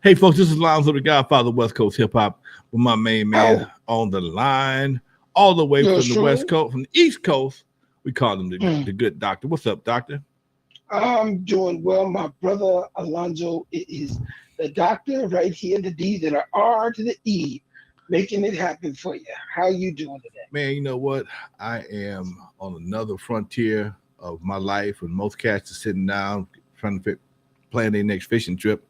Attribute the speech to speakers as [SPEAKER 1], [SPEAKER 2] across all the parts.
[SPEAKER 1] Hey, folks, this is Lonzo, the Godfather of West Coast Hip Hop, with my main man
[SPEAKER 2] Oh,
[SPEAKER 1] on the line, all the way from
[SPEAKER 2] yours
[SPEAKER 1] the West
[SPEAKER 2] truly.
[SPEAKER 1] Coast, from the East Coast. We call him
[SPEAKER 2] Mm.
[SPEAKER 1] the good doctor. What's up, doctor?
[SPEAKER 2] I'm doing well, my brother Alonzo. It is the doctor right here, the D to the R to the E, making it happen for you. How you doing today?
[SPEAKER 1] Man, you know what? I am on another frontier of my life, and most cats are sitting down trying to plan their next fishing trip.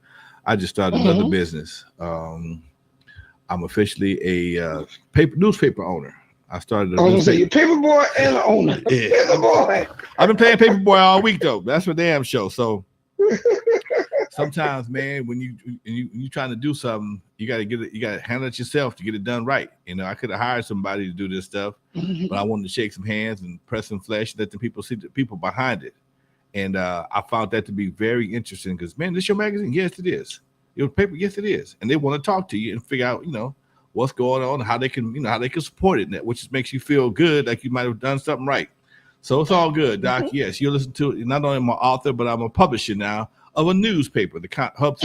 [SPEAKER 1] I just started another
[SPEAKER 2] Mm-hmm.
[SPEAKER 1] business. I'm officially a paper newspaper owner. I started a
[SPEAKER 2] I was gonna say
[SPEAKER 1] newspaper.
[SPEAKER 2] you're paper boy and the owner.
[SPEAKER 1] Yeah,
[SPEAKER 2] Paper boy.
[SPEAKER 1] I've been playing Paperboy all week though. That's for damn show. So sometimes, man, when you trying to do something, you got to get it. You got to handle it yourself to get it done right. You know, I could have hired somebody to do this stuff, but I wanted to shake some hands and press some flesh, let the people see the people behind it. And I found that to be very interesting because, man, this your magazine? Yes, it is. Your paper? Yes, it is. And they want to talk to you and figure out, what's going on, how they can, how they can support it, which makes you feel good, like you might have done something right. So it's all good, Doc. Yes, you listen to it. Not only am I an author, but I'm a publisher now of a newspaper, the Hub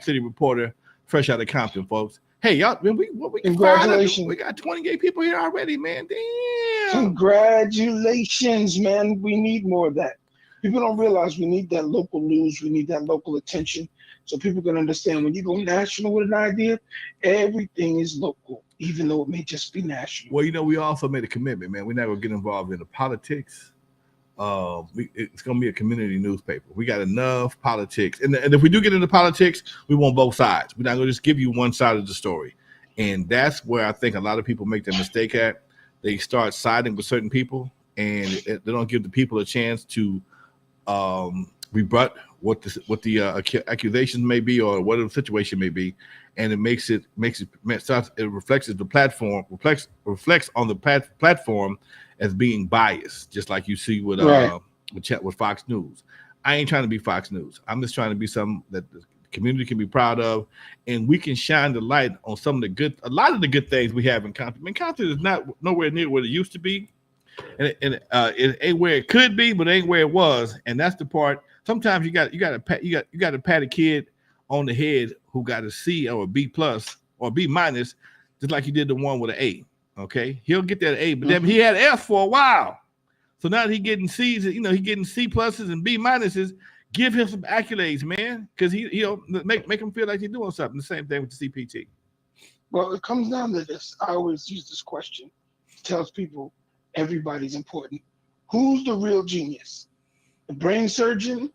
[SPEAKER 1] City Reporter, fresh out of Compton, folks. Hey, y'all, man, we fired up. We
[SPEAKER 2] Congratulations.
[SPEAKER 1] got 28 people here already, man. Damn.
[SPEAKER 2] Congratulations, man. We need more of that. People don't realize we need that local news. We need that local attention so people can understand when you go national with an idea, everything is local, even though it may just be national.
[SPEAKER 1] Well, we also made a commitment, man. We're not gonna get involved in the politics. It's gonna be a community newspaper. We got enough politics, and if we do get into politics, we want both sides. We're not gonna just give you one side of the story, and that's where I think a lot of people make the mistake at. They start siding with certain people, and they don't give the people a chance to rebut what the accusations may be or whatever the situation may be, and it reflects the platform reflects on the platform as being biased, just like you see
[SPEAKER 2] Right.
[SPEAKER 1] with Fox News. I ain't trying to be Fox News. I'm just trying to be something that the community can be proud of, and we can shine the light on a lot of the good things we have in Compton. I mean, Compton is not nowhere near what it used to be, and it ain't where it could be, but it ain't where it was. And that's the part. Sometimes you got to pat a kid on the head who got a C or a B plus or a B minus, just like you did the one with an A. Okay, he'll get that A, but then
[SPEAKER 2] Mhm.
[SPEAKER 1] he had F for a while. So now that he getting C's, he getting C pluses and B minuses. Give him some accolades, man, because he'll make him feel like he's doing something. The same thing with the CPT.
[SPEAKER 2] Well, it comes down to this. I always use this question. It tells people everybody's important. Who's the real genius? The brain surgeon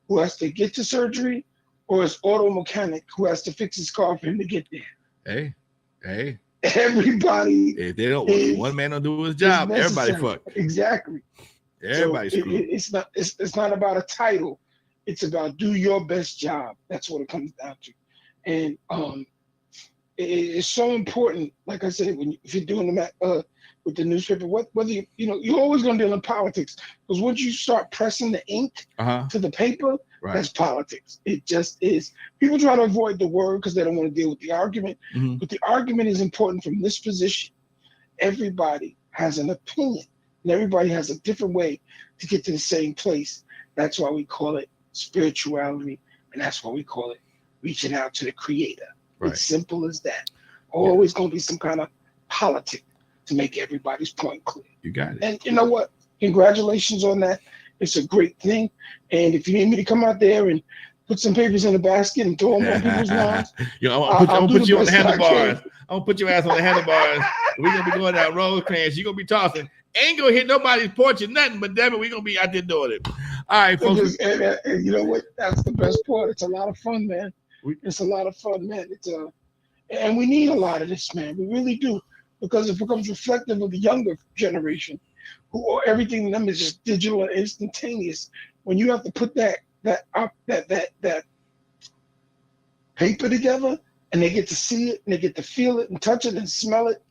[SPEAKER 2] who has to get to surgery, or his auto mechanic who has to fix his car for him to get there?
[SPEAKER 1] Hey, hey,
[SPEAKER 2] Everybody
[SPEAKER 1] if they don't, one
[SPEAKER 2] is
[SPEAKER 1] man don't do his
[SPEAKER 2] is
[SPEAKER 1] job, everybody
[SPEAKER 2] necessary.
[SPEAKER 1] fucked.
[SPEAKER 2] Exactly. So
[SPEAKER 1] Everybody screwed.
[SPEAKER 2] it's not about a title. It's about do your best job. That's what it comes down to. And it's so important. Like I said, if you're doing with the newspaper, whether you're always going to deal in politics, because once you start pressing the ink
[SPEAKER 1] Uh-huh.
[SPEAKER 2] to the paper,
[SPEAKER 1] Right.
[SPEAKER 2] that's politics. It just is. People try to avoid the word because they don't want to deal with the argument,
[SPEAKER 1] Mm-hmm.
[SPEAKER 2] but the argument is important from this position. Everybody has an opinion, and everybody has a different way to get to the same place. That's why we call it spirituality, and that's why we call it reaching out to the creator.
[SPEAKER 1] Right.
[SPEAKER 2] It's simple as that.
[SPEAKER 1] Yeah.
[SPEAKER 2] Always going to be some kind of politic to make everybody's point clear.
[SPEAKER 1] You got it.
[SPEAKER 2] And you know what? Congratulations on that. It's a great thing. And if you need me to come out there and put some papers in a basket and throw them on people's lawns,
[SPEAKER 1] I'm
[SPEAKER 2] I'll
[SPEAKER 1] gonna
[SPEAKER 2] do
[SPEAKER 1] put
[SPEAKER 2] the
[SPEAKER 1] you on the
[SPEAKER 2] best that I
[SPEAKER 1] handlebars.
[SPEAKER 2] can.
[SPEAKER 1] I'm gonna put your ass on the handlebars. We're gonna be going down Rosecrans. You're gonna be tossing. Ain't gonna hit nobody's porch or nothing, but damn it, we're gonna be out there doing it. All right, folks.
[SPEAKER 2] And you know what? That's the best part. It's a lot of fun, man.
[SPEAKER 1] We,
[SPEAKER 2] It's a lot of fun, man. And we need a lot of this, man. We really do, because it becomes reflective of the younger generation, who everything to them is just digital and instantaneous. When you have to put that paper together, and they get to see it, and they get to feel it, and touch it, and smell it,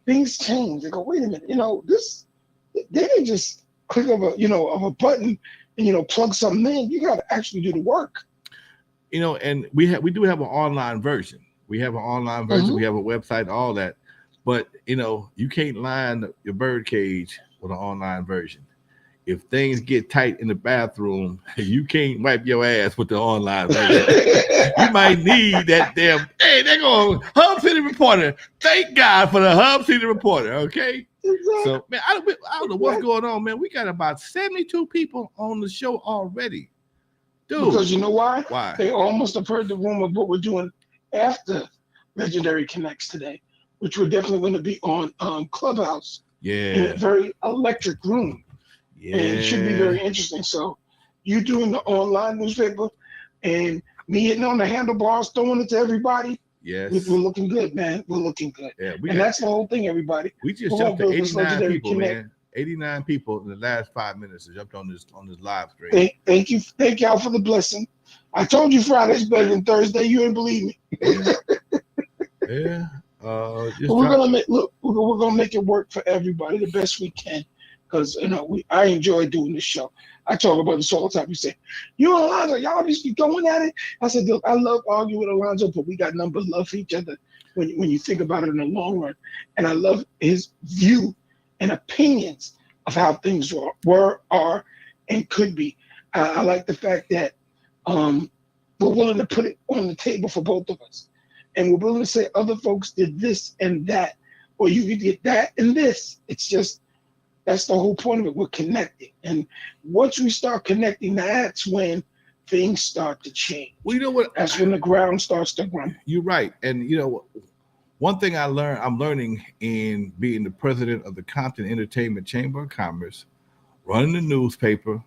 [SPEAKER 2] things change. They go, wait a minute, this they didn't just click of a button and plug something in. You got to actually do the work.
[SPEAKER 1] and we do have an online version. We have an online version.
[SPEAKER 2] Mm-hmm.
[SPEAKER 1] We have a website, all that. But you can't line your bird cage with an online version. if things get tight in the bathroom, you can't wipe your ass with the online version. You might need that damn. Hey, they're going Hub City Reporter. Thank God for the Hub City Reporter. Okay.
[SPEAKER 2] Exactly.
[SPEAKER 1] So man, I don't know what's going on, man. We got about 72 people on the show already, dude.
[SPEAKER 2] Because you know why?
[SPEAKER 1] Why?
[SPEAKER 2] They almost have heard the rumor of what we're doing after Legendary Connects today, which we're definitely going to be on Clubhouse in a very electric room.
[SPEAKER 1] Yeah.
[SPEAKER 2] And it should be very interesting. So you doing the online newspaper and me hitting on the handlebars, throwing it to everybody.
[SPEAKER 1] Yes.
[SPEAKER 2] We're looking good, man. We're looking good.
[SPEAKER 1] Yeah,
[SPEAKER 2] and that's the whole thing, everybody.
[SPEAKER 1] We just jumped to 89 people, man. 89 people in the last 5 minutes jumped on this live stream.
[SPEAKER 2] Thank y'all for the blessing. I told you Friday's better than Thursday. You didn't believe me.
[SPEAKER 1] Yeah.
[SPEAKER 2] We're gonna make it work for everybody the best we can. Because I enjoy doing this show. I talk about this all the time. You say, you and Alonzo, y'all just be going at it. I said, look, I love arguing with Alonzo, but we got number love for each other when you think about it in the long run. And I love his view and opinions of how things were, are, and could be. I like the fact that we're willing to put it on the table for both of us. And we're willing to say other folks did this and that, or you did that and this. It's just, that's the whole point of it. We're connecting. And once we start connecting, that's when things start to change.
[SPEAKER 1] Well, you know what?
[SPEAKER 2] That's when the ground starts to ground.
[SPEAKER 1] You're right. And one thing I'm learning in being the president of the Compton Entertainment Chamber of Commerce, running the newspaper,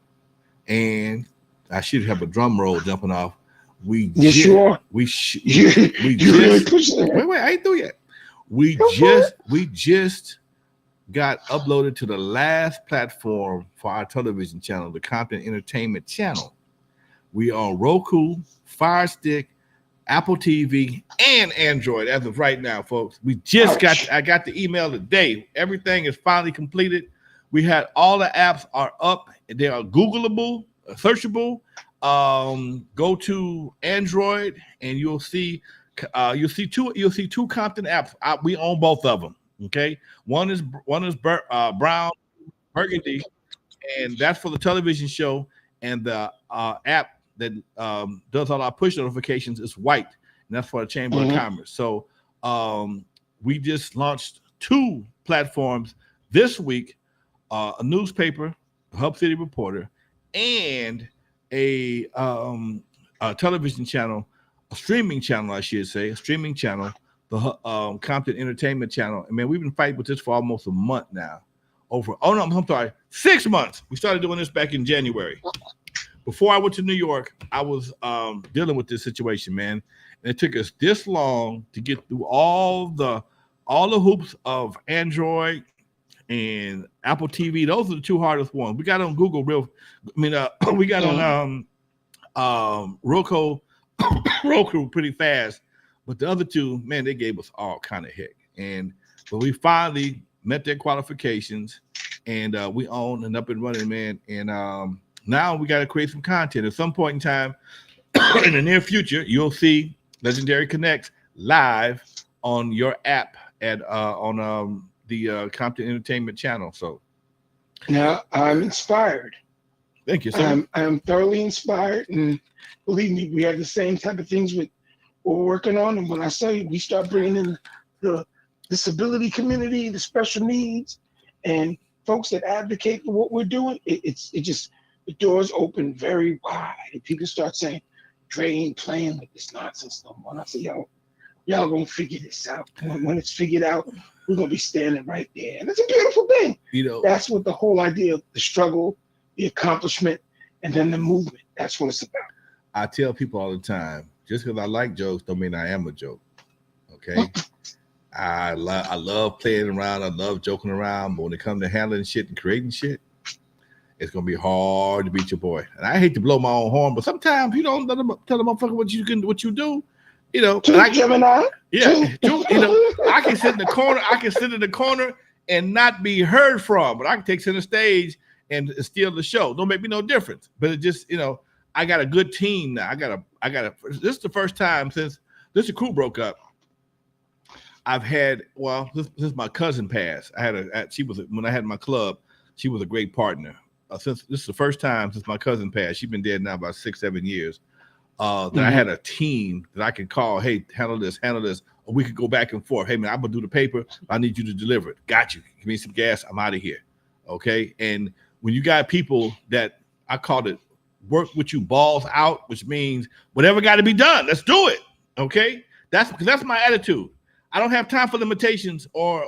[SPEAKER 1] and I should have a drum roll jumping off. We just I ain't through yet. We just got uploaded to the last platform for our television channel, the Compton Entertainment Channel. We are on Roku, Fire Stick, Apple TV, and Android as of right now, folks. We just I got the email today. Everything is finally completed. We had all the apps are up. They are Googleable, searchable. Go to Android and you'll see two Compton apps. We own both of them. Okay, one is brown burgundy, and that's for the television show, and the app that does all our push notifications is white, and that's for the Chamber of Commerce. So we just launched 2 platforms this week, a newspaper, Hub City Reporter, and a television channel, a streaming channel, I should say, the Compton Entertainment Channel. And man, we've been fighting with this for almost a month now. 6 months. We started doing this back in January. Before I went to New York, I was dealing with this situation, man. And it took us this long to get through all the hoops of Android and Apple TV. Those are the 2 hardest ones. We got on Google we got on Roku pretty fast. But the other 2, man, they gave us all kind of heck. But we finally met their qualifications, and we own and up and running, man. And now we got to create some content. At some point in time, in the near future, you'll see Legendary Connects live on your app on the Compton Entertainment Channel. So
[SPEAKER 2] now I'm inspired.
[SPEAKER 1] Thank you, sir.
[SPEAKER 2] I'm thoroughly inspired, and believe me, we have the same type of things we're working on. And when I say we start bringing in the disability community, the special needs, and folks that advocate for what we're doing, the doors open very wide, and people start saying, "Dre ain't playing with this nonsense no more." And I say, y'all gonna figure this out. When it's figured out, we're gonna be standing right there, and it's a beautiful thing. That's what the whole idea of the struggle, the accomplishment, and then the movement. That's what it's about.
[SPEAKER 1] I tell people all the time, just because I like jokes don't mean I am a joke. Okay. I love playing around. I love joking around. But when it comes to handling shit and creating shit, it's gonna be hard to beat your boy. And I hate to blow my own horn, but sometimes you don't tell the motherfucker what you do.
[SPEAKER 2] Gemini.
[SPEAKER 1] Yeah. I can sit in the corner. And not be heard from, but I can take center stage and steal the show. Don't make me no difference. But it just, I got a good team now. This is the first time since the crew broke up. I've had, since my cousin passed, when I had my club, she was a great partner. since this is the first time since my cousin passed. She's been dead now about 6-7 years. That I had a team that I could call. Hey, handle this. Or we could go back and forth. Hey man, I'm gonna do the paper. I need you to deliver it. Got you. Give me some gas. I'm out of here. Okay. And when you got people that I called it work with you balls out, which means whatever got to be done, let's do it. Okay. That's my attitude. I don't have time for limitations or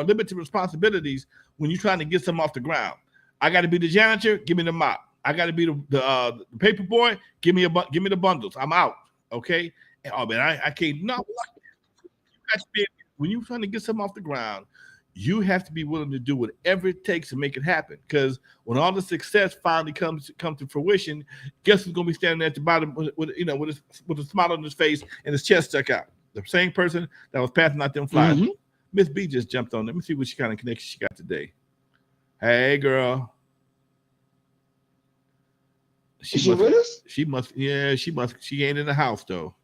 [SPEAKER 1] limited responsibilities when you're trying to get something off the ground. I got to be the janitor. Give me the mop. I got to be the paper boy. Give me the bundles. I'm out. Okay. And, oh man, I can't. No, when you're trying to get something off the ground, you have to be willing to do whatever it takes to make it happen. Because when all the success finally comes to fruition, guess who's gonna be standing at the bottom with a smile on his face and his chest stuck out? The same person that was passing out them flyers. Miss B just jumped on. Let me see what kind of connection she got today. Hey, girl.
[SPEAKER 2] She with us?
[SPEAKER 1] She must. Yeah, she must. She ain't in the house though.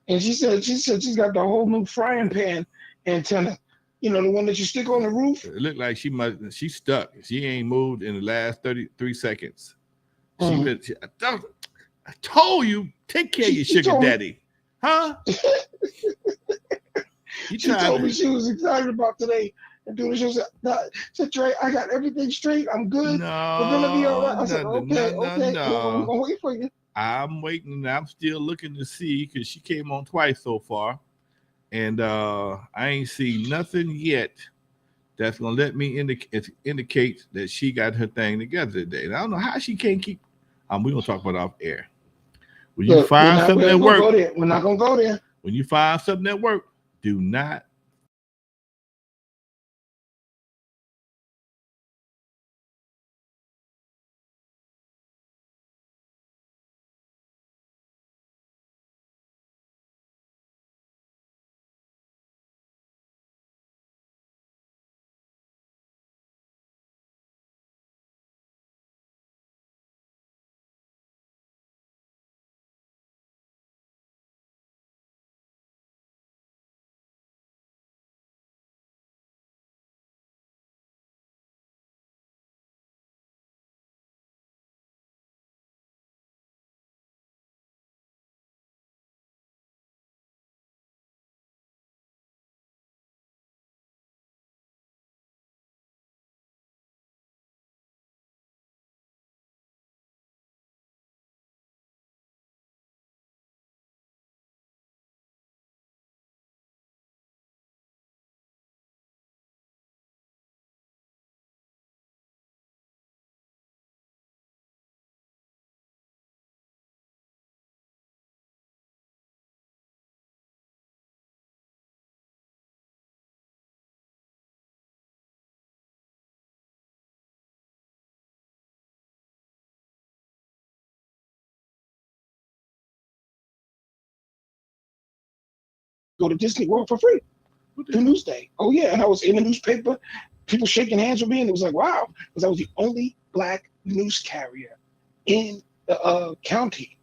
[SPEAKER 2] And she said she's got the whole new frying pan antenna. You know, the one that you stick on the roof.
[SPEAKER 1] It looked like she's stuck. She ain't moved in the last 33 seconds. I told you, take care of your sugar daddy. Huh?
[SPEAKER 2] She told me she was excited about today. And doing the show said, Trey, I got everything straight. I'm good.
[SPEAKER 1] No,
[SPEAKER 2] we're gonna be all right. I said,
[SPEAKER 1] no.
[SPEAKER 2] We're gonna wait for you.
[SPEAKER 1] I'm waiting. I'm still looking to see because she came on twice so far. And I ain't seen nothing yet that's gonna let me indicate that she got her thing together today. And I don't know how she can't keep. We're gonna talk about it off air. When you find something at work,
[SPEAKER 2] we're not gonna go there.
[SPEAKER 1] When you find something at work, do not.
[SPEAKER 2] Go to Disney World for free. Do Newsday. Oh yeah, and I was in the newspaper. People shaking hands with me, and it was like, wow, because I was the only Black news carrier in the county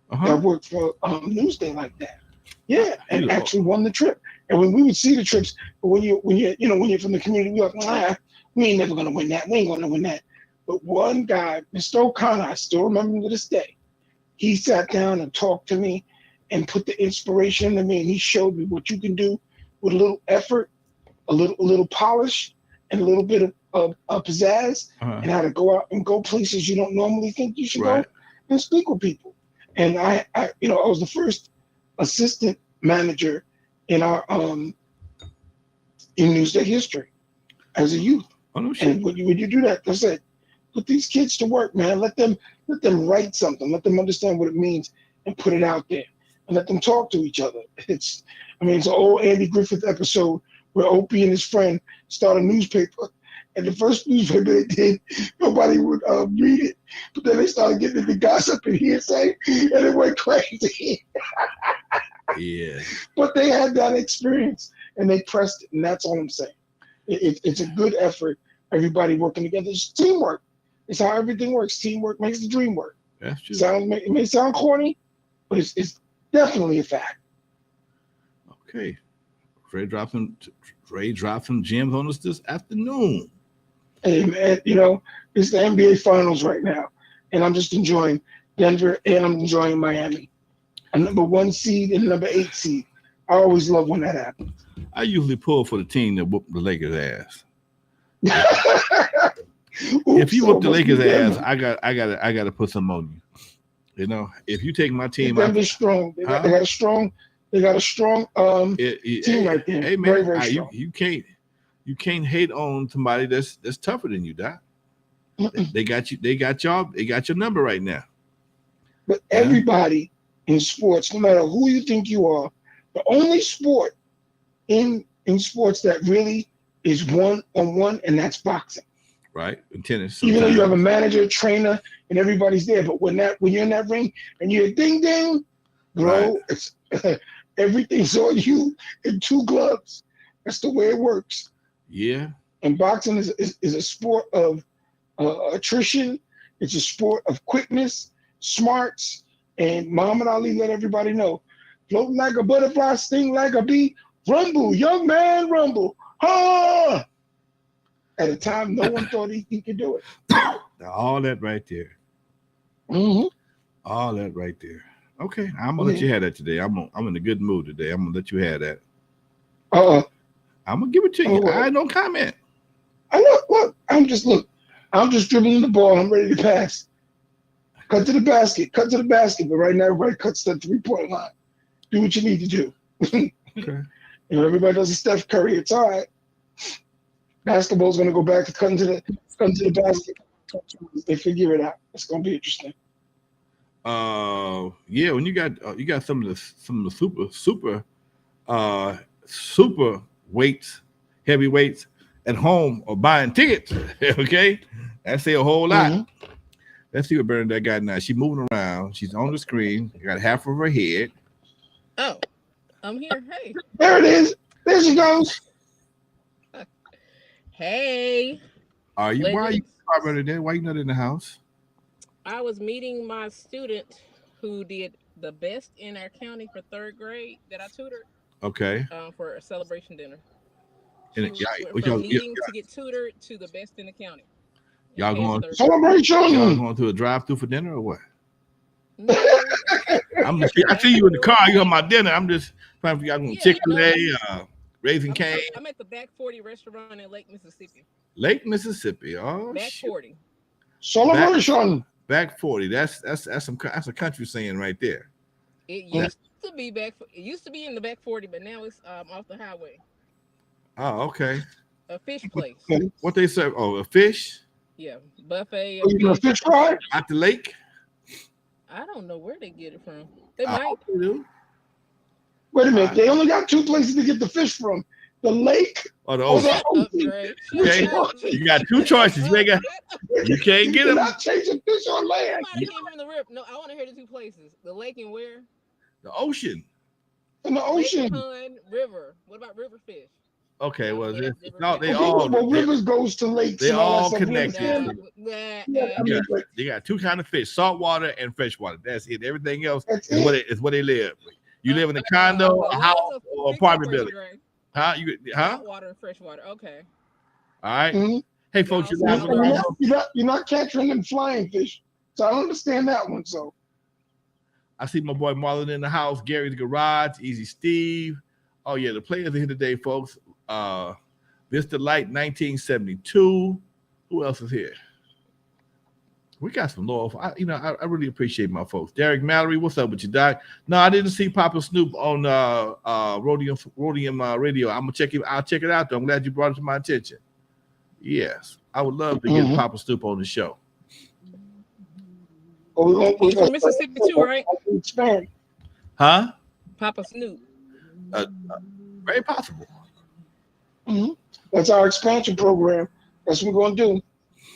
[SPEAKER 2] that worked for Newsday like that. Yeah, and actually won the trip. And when we would see the trips, when you're from the community, we're like, we ain't never gonna win that. We ain't gonna win that. But one guy, Mr. O'Connor, I still remember him to this day. He sat down and talked to me and put the inspiration into me, and he showed me what you can do with a little effort, a little polish, and a little bit of pizzazz, and how to go out and go places you don't normally think you should go and speak with people. And I was the first assistant manager in our in Newsday history as a youth. And when you do that, I said, put these kids to work, man. Let them write something. Let them understand what it means and put it out there. And let them talk to each other. It's an old Andy Griffith episode where Opie and his friend start a newspaper. And the first newspaper they did, nobody would read it. But then they started getting into gossip and hearsay, and it went crazy.
[SPEAKER 1] Yeah.
[SPEAKER 2] But they had that experience, and they pressed it, and that's all I'm saying. It's a good effort, everybody working together. It's teamwork. It's how everything works. Teamwork makes the dream work.
[SPEAKER 1] That's true.
[SPEAKER 2] It may sound corny, but it's definitely a fact.
[SPEAKER 1] Okay. Trey dropped some gems on us this afternoon.
[SPEAKER 2] Hey man, it's the NBA Finals right now, and I'm just enjoying Denver and I'm enjoying Miami. A number 1 seed and a number 8 seed. I always love when that happens.
[SPEAKER 1] I usually pull for the team that whooped the Lakers' ass. If
[SPEAKER 2] Oops,
[SPEAKER 1] you
[SPEAKER 2] so
[SPEAKER 1] whoop
[SPEAKER 2] it
[SPEAKER 1] the
[SPEAKER 2] must be
[SPEAKER 1] Lakers' ass,
[SPEAKER 2] Denver.
[SPEAKER 1] I got to put some on you. If you take my team,
[SPEAKER 2] Denver's strong.
[SPEAKER 1] huh?
[SPEAKER 2] They got a strong team
[SPEAKER 1] Hey,
[SPEAKER 2] right there.
[SPEAKER 1] hey,
[SPEAKER 2] Very,
[SPEAKER 1] man,
[SPEAKER 2] very strong.
[SPEAKER 1] you can't hate on somebody that's tougher than you, Doc.
[SPEAKER 2] Mm-mm.
[SPEAKER 1] They got you. They got your number right now.
[SPEAKER 2] But
[SPEAKER 1] Yeah.
[SPEAKER 2] everybody in sports, no matter who you think you are, the only sport in sports that really is one on one, and that's boxing.
[SPEAKER 1] Right. In tennis,
[SPEAKER 2] Even though you have a
[SPEAKER 1] sometimes.
[SPEAKER 2] manager, trainer, and everybody's there, but when you're in that ring and you're ding ding,
[SPEAKER 1] Right.
[SPEAKER 2] bro, it's everything's on you in two gloves. That's the way it works.
[SPEAKER 1] Yeah.
[SPEAKER 2] And boxing is a sport of attrition. It's a sport of quickness, smarts, and Muhammad Ali let everybody know: float like a butterfly, sting like a bee, rumble, young man, rumble. Ah! At a time, no one thought he could do it.
[SPEAKER 1] All that right there.
[SPEAKER 2] Mm-hmm.
[SPEAKER 1] All that right there. Okay, I'm gonna let
[SPEAKER 2] Yeah.
[SPEAKER 1] you have that today. I'm in a good mood today. I'm gonna let you have that.
[SPEAKER 2] Uh-uh.
[SPEAKER 1] I'm gonna give it to you.
[SPEAKER 2] Oh,
[SPEAKER 1] I don't comment.
[SPEAKER 2] I know. Look. I'm just dribbling the ball. I'm ready to pass. Cut to the basket. Cut to the basket. But right now, everybody cuts to the 3-point line. Do what you need to do.
[SPEAKER 1] Okay.
[SPEAKER 2] Everybody does a Steph Curry. It's all right. Basketball's going to go back to cutting to the basket. They figure it out. It's going to be interesting.
[SPEAKER 1] Yeah, when you got some of the uh super weights, heavyweights at home or buying tickets. Okay, that say a whole lot.
[SPEAKER 2] Mm-hmm.
[SPEAKER 1] Let's see what Bernadette got now. She's moving around. She's on the screen. Got half of her head.
[SPEAKER 3] Oh, I'm here. Hey.
[SPEAKER 2] There it is. There she goes.
[SPEAKER 3] Hey,
[SPEAKER 1] Are you? Why are you,
[SPEAKER 3] legends.
[SPEAKER 1] Bernadette? Why you not in the house?
[SPEAKER 3] I was meeting my student who did the best in our county for third grade that I tutored
[SPEAKER 1] Okay.
[SPEAKER 3] for a celebration dinner.
[SPEAKER 1] And
[SPEAKER 3] She went
[SPEAKER 1] what
[SPEAKER 3] from needing to get tutored to the best in the county and
[SPEAKER 1] y'all
[SPEAKER 3] passed
[SPEAKER 1] going?
[SPEAKER 3] third grade.
[SPEAKER 1] Y'all
[SPEAKER 2] Celebration.
[SPEAKER 1] going to a drive-through for dinner or what?
[SPEAKER 3] No,
[SPEAKER 1] I'm
[SPEAKER 3] we
[SPEAKER 1] just.
[SPEAKER 3] at the
[SPEAKER 1] I see you in the car.
[SPEAKER 3] back
[SPEAKER 1] You on
[SPEAKER 3] 40.
[SPEAKER 1] my dinner. I'm just trying to. Y'all going
[SPEAKER 3] Yeah,
[SPEAKER 1] Chick Fil
[SPEAKER 3] no,
[SPEAKER 1] A, Raising
[SPEAKER 3] I'm,
[SPEAKER 1] Cane,
[SPEAKER 3] I'm I'm at the back 40 restaurant in Lake Mississippi.
[SPEAKER 1] Lake Mississippi. Oh
[SPEAKER 3] Back
[SPEAKER 1] shit.
[SPEAKER 3] 40.
[SPEAKER 1] Back
[SPEAKER 2] Celebration.
[SPEAKER 1] back 40. That's a country saying right there.
[SPEAKER 3] It
[SPEAKER 1] That
[SPEAKER 3] used to be It used to be in the back 40, but now it's off the highway.
[SPEAKER 1] oh okay.
[SPEAKER 3] A fish
[SPEAKER 1] What,
[SPEAKER 3] place.
[SPEAKER 1] what they serve? Oh, a fish
[SPEAKER 3] Yeah, buffet
[SPEAKER 2] Are
[SPEAKER 3] of
[SPEAKER 2] you going to
[SPEAKER 3] fish
[SPEAKER 2] fish
[SPEAKER 3] and
[SPEAKER 2] fry?
[SPEAKER 3] chips.
[SPEAKER 1] at the lake.
[SPEAKER 3] I don't know where they get it from. They
[SPEAKER 1] Oh,
[SPEAKER 3] might.
[SPEAKER 1] they do.
[SPEAKER 2] Wait a
[SPEAKER 1] All
[SPEAKER 2] minute.
[SPEAKER 1] right.
[SPEAKER 2] They only got two places to get the fish from: the lake
[SPEAKER 1] Oh, the
[SPEAKER 2] or the
[SPEAKER 1] ocean.
[SPEAKER 3] Shut up,
[SPEAKER 2] ocean.
[SPEAKER 3] Dre. Shut
[SPEAKER 2] Which
[SPEAKER 1] Okay,
[SPEAKER 3] up.
[SPEAKER 2] one?
[SPEAKER 1] you got two
[SPEAKER 3] Shut
[SPEAKER 1] choices. You
[SPEAKER 3] up.
[SPEAKER 1] ain't got.
[SPEAKER 3] Shut up.
[SPEAKER 1] You can't get
[SPEAKER 2] You're
[SPEAKER 1] them.
[SPEAKER 2] not chasing fish on
[SPEAKER 3] They
[SPEAKER 2] land.
[SPEAKER 3] might have came from the river. No, I want to hear the two places. The lake and where?
[SPEAKER 1] The ocean.
[SPEAKER 2] In the
[SPEAKER 3] Lake,
[SPEAKER 2] ocean.
[SPEAKER 3] pond, river. What about river fish?
[SPEAKER 1] Okay,
[SPEAKER 3] Y'all
[SPEAKER 1] well,
[SPEAKER 3] forget river
[SPEAKER 1] they
[SPEAKER 3] fish.
[SPEAKER 2] Okay,
[SPEAKER 1] all
[SPEAKER 2] well, rivers goes to lakes
[SPEAKER 1] they
[SPEAKER 2] and all that
[SPEAKER 1] all
[SPEAKER 2] stuff. We
[SPEAKER 1] connected.
[SPEAKER 2] understand
[SPEAKER 3] No.
[SPEAKER 2] that. Yeah,
[SPEAKER 3] Nah.
[SPEAKER 2] I
[SPEAKER 1] You
[SPEAKER 2] mean,
[SPEAKER 1] got
[SPEAKER 2] but
[SPEAKER 1] they got two kind of fish: saltwater and freshwater. That's it. Everything else
[SPEAKER 2] that's it.
[SPEAKER 1] is where they live. You live in a condo, a house,
[SPEAKER 3] Alonzo,
[SPEAKER 1] or
[SPEAKER 3] fix that
[SPEAKER 1] apartment
[SPEAKER 3] for me,
[SPEAKER 1] building.
[SPEAKER 3] Dre.
[SPEAKER 1] Huh? Huh?
[SPEAKER 3] Saltwater and freshwater. Okay.
[SPEAKER 1] All right.
[SPEAKER 2] Mhm.
[SPEAKER 1] Hey, folks,
[SPEAKER 3] Y'all
[SPEAKER 1] you live in
[SPEAKER 2] You're
[SPEAKER 3] saltwater.
[SPEAKER 2] not, you're not capturing them flying fish. So I don't understand that one. So
[SPEAKER 1] I see my boy Marlon in the house, Gary's Garage, Easy Steve. Oh, yeah, the players are here today, folks. Mr. Light 1972. Who else is here? We got some loyal. I really appreciate my folks. Derek Mallory, what's up with you, Doc? No, I didn't see Papa Snoop on Rhodium Radio. I'm gonna check it. I'll check it out though. I'm glad you brought it to my attention. Yes, I would love to get
[SPEAKER 2] mhm.
[SPEAKER 1] Papa Snoop on the show.
[SPEAKER 2] But we're
[SPEAKER 3] He's
[SPEAKER 2] gonna
[SPEAKER 3] from Mississippi too, right?
[SPEAKER 2] expand.
[SPEAKER 1] Huh?
[SPEAKER 3] Papa Snoop.
[SPEAKER 1] Uh, Very possible.
[SPEAKER 2] Mhm. That's our expansion program. That's what we're gonna do.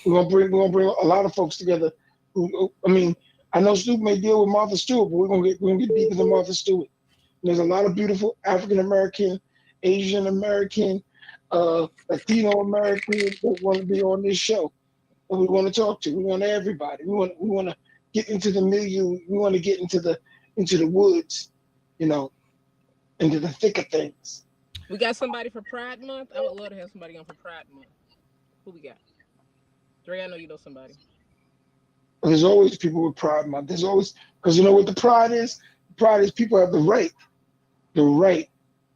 [SPEAKER 2] We're gonna bring a lot of folks together. I mean, I know Snoop may deal with Martha Stewart, but we're gonna get deeper than Martha Stewart. There's a lot of beautiful African American, Asian American, Latino American that want to be on this show. And we want to talk to. We want everybody. We want to get into the milieu. We want to get into the woods, you know, into the thick of things.
[SPEAKER 3] We got somebody for Pride Month. I would love to have somebody on for Pride Month. Who we got? Dre, I know you know somebody.
[SPEAKER 2] There's always people with pride, man. There's always, because you know what the pride is? The pride is people have the right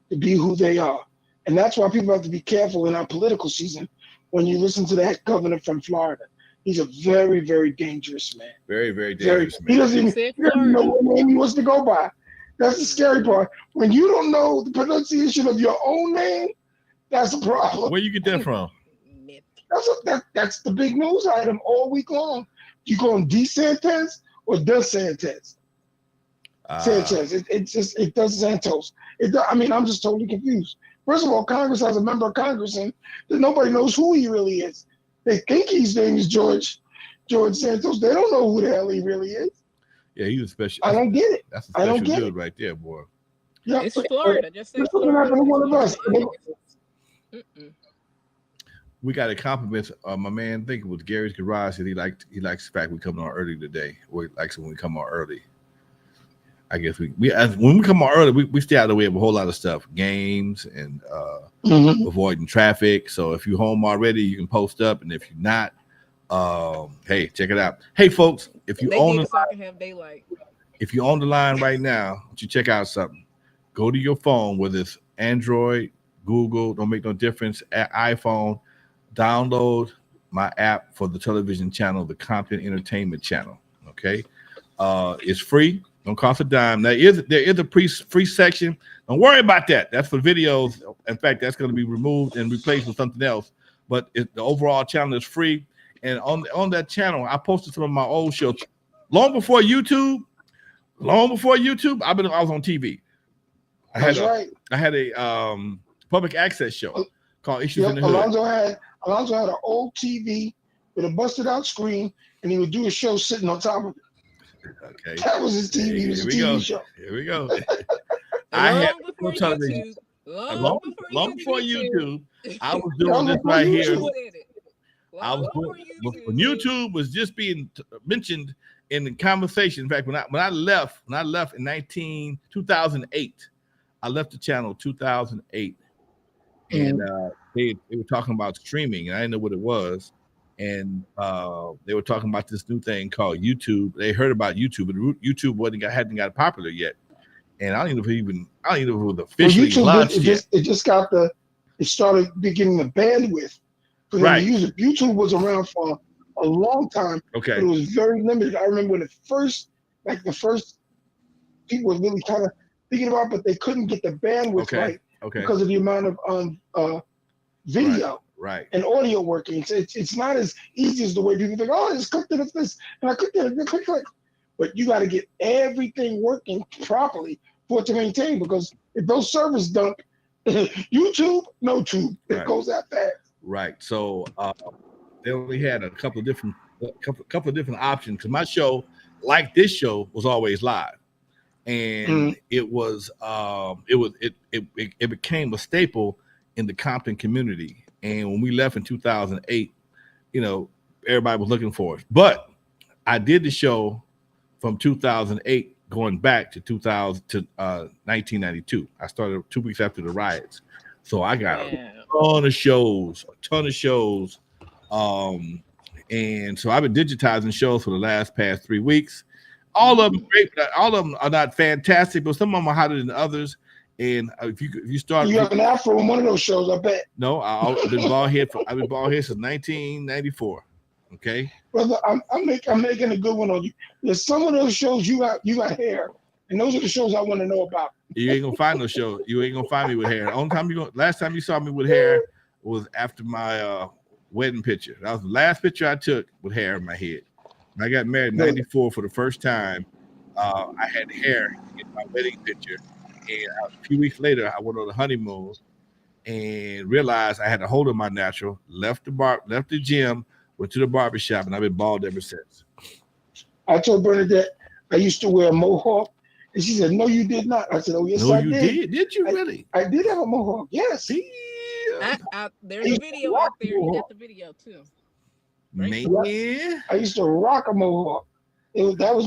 [SPEAKER 2] to be who they are. And that's why people have to be careful in our political season when you listen to that governor from Florida. He's a very, very dangerous man.
[SPEAKER 1] Very, very dangerous
[SPEAKER 2] He
[SPEAKER 1] man.
[SPEAKER 2] doesn't even know what name he wants to go by. That's the scary part. When you don't know the pronunciation of your own name, that's a problem.
[SPEAKER 1] Where you get that from?
[SPEAKER 2] That's the big news item all week long. You going DeSantis or DeSantis? Sanchez. It does Santos. I'm just totally confused. First of all, Congress has a member of Congress, and nobody knows who he really is. They think his name is George Santos. They don't know who the hell he really is.
[SPEAKER 1] Yeah, he's a special.
[SPEAKER 2] I don't get it.
[SPEAKER 1] That's a special dude right there, boy.
[SPEAKER 3] Yeah, it's Florida. Just say
[SPEAKER 2] Florida. Happened to one of us.
[SPEAKER 1] We got a compliment. My man, I think it was Gary's Garage, said he likes the fact we come on early today. Or he likes it when we come on early. I guess when we come on early, we stay out of the way of a whole lot of stuff, games and avoiding traffic. So if you're home already, you can post up, and if you're not, hey, check it out. Hey, folks, if you own the line right now, you check out something. Go to your phone, whether it's Android, Google, don't make no difference. iPhone, download my app for the television channel, the Compton Entertainment Channel. Okay, it's free. Don't cost a dime. There is a free section. Don't worry about that. That's for videos. In fact, that's going to be removed and replaced with something else. But the overall channel is free. And on that channel, I posted some of my old shows. Long before YouTube, I was on TV. I had a public access show called Issues in the Hood.
[SPEAKER 2] Alonzo had an old TV with a busted out screen, and he would do a show sitting on top of it.
[SPEAKER 1] Okay.
[SPEAKER 2] That was his TV. It was a TV show.
[SPEAKER 1] Here we go. I had no television. Long before YouTube, I was doing this right here. I was doing when YouTube was just being mentioned in the conversation. In fact, when I left in 2008, I left the channel 2008, and they were talking about streaming, and I didn't know what it was. And they were talking about this new thing called YouTube. They heard about YouTube, but YouTube hadn't got popular yet. And I don't even know if it was officially launched yet.
[SPEAKER 2] It started getting the bandwidth for them to use it. YouTube was around for a long time.
[SPEAKER 1] Okay.
[SPEAKER 2] But it was very limited. I remember when the first people were really kind of thinking about, but they couldn't get the bandwidth because of the amount of video.
[SPEAKER 1] Right.
[SPEAKER 2] And audio working. It's not as easy as the way people think, oh, I just clicked it at this, and I clicked it, click. But you got to get everything working properly for it to maintain, because if those servers dump, YouTube, no tube. It goes that fast.
[SPEAKER 1] Right. So they only had a couple of different options, because my show, like this show, was always live. And it became a staple in the Compton community. And when we left in 2008, everybody was looking for us. But I did the show from 2008 going back to 1992. I started 2 weeks after the riots. So I got a ton of shows. And so I've been digitizing shows for the past 3 weeks. All of them great, but all of them are not fantastic, but some of them are hotter than others. And if you start,
[SPEAKER 2] you have an afro on one of those shows, I bet.
[SPEAKER 1] No, I've been bald head since 1994. Okay,
[SPEAKER 2] brother, I'm making a good one on you. There's some of those shows you got hair, and those are the shows I want to know about.
[SPEAKER 1] You ain't gonna find no show. You ain't gonna find me with hair. Last time you saw me with hair was after my wedding picture. That was the last picture I took with hair in my head. When I got married in '94 for the first time, I had hair in my wedding picture. And a few weeks later, I went on a honeymoon and realized I had a hold of my natural, left the gym, went to the barbershop, and I've been bald ever since.
[SPEAKER 2] I told Bernadette I used to wear a mohawk, and she said, "No, you did not." I said, "Oh, yes, I did." No, you did?
[SPEAKER 1] Did you really?
[SPEAKER 2] I did have a mohawk, yes.
[SPEAKER 3] There's a video out there. You got the video, too.
[SPEAKER 1] Man.
[SPEAKER 2] I used to rock a mohawk. That was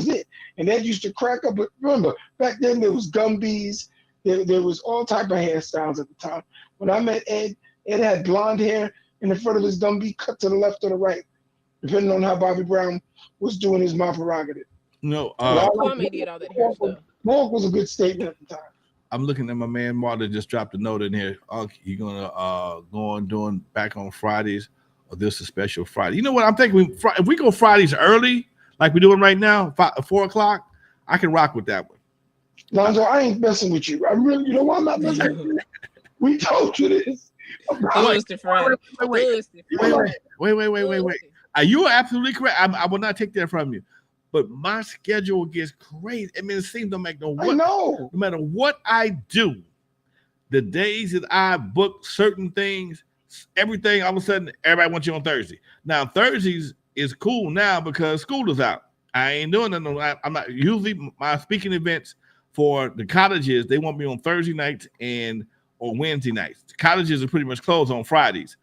[SPEAKER 2] it, and that used to crack up. But remember, back then there was Gumbies, there was all type of hairstyles at the time. When I met Ed had blonde hair, and the front of his gonna be cut to the left or the right, depending on how Bobby Brown was doing his my prerogative.
[SPEAKER 1] No,
[SPEAKER 3] Well, Kwame did all that hair stuff.
[SPEAKER 2] Mark was a good statement at the time.
[SPEAKER 1] I'm looking at my man Marta just dropped a note in here. Oh, he's gonna go on doing back on Fridays, or this is a special Friday. You know what I'm thinking? If we go Fridays early, like we're doing right now, 4 o'clock, I can rock with that one.
[SPEAKER 2] Lonzo, I ain't messing with you. I really, you know why I'm not messing with you? We told you this.
[SPEAKER 3] Thursday, Friday.
[SPEAKER 1] Wait. You are absolutely correct. I will not take that from you. But my schedule gets crazy. I mean, it seems to make no matter what I do, the days that I book certain things, everything, all of a sudden, everybody wants you on Thursday. Now, Thursdays is cool now because school is out. I ain't doing that. I'm not usually my speaking events for the colleges. They want me on Thursday nights or Wednesday nights. The colleges are pretty much closed on Fridays.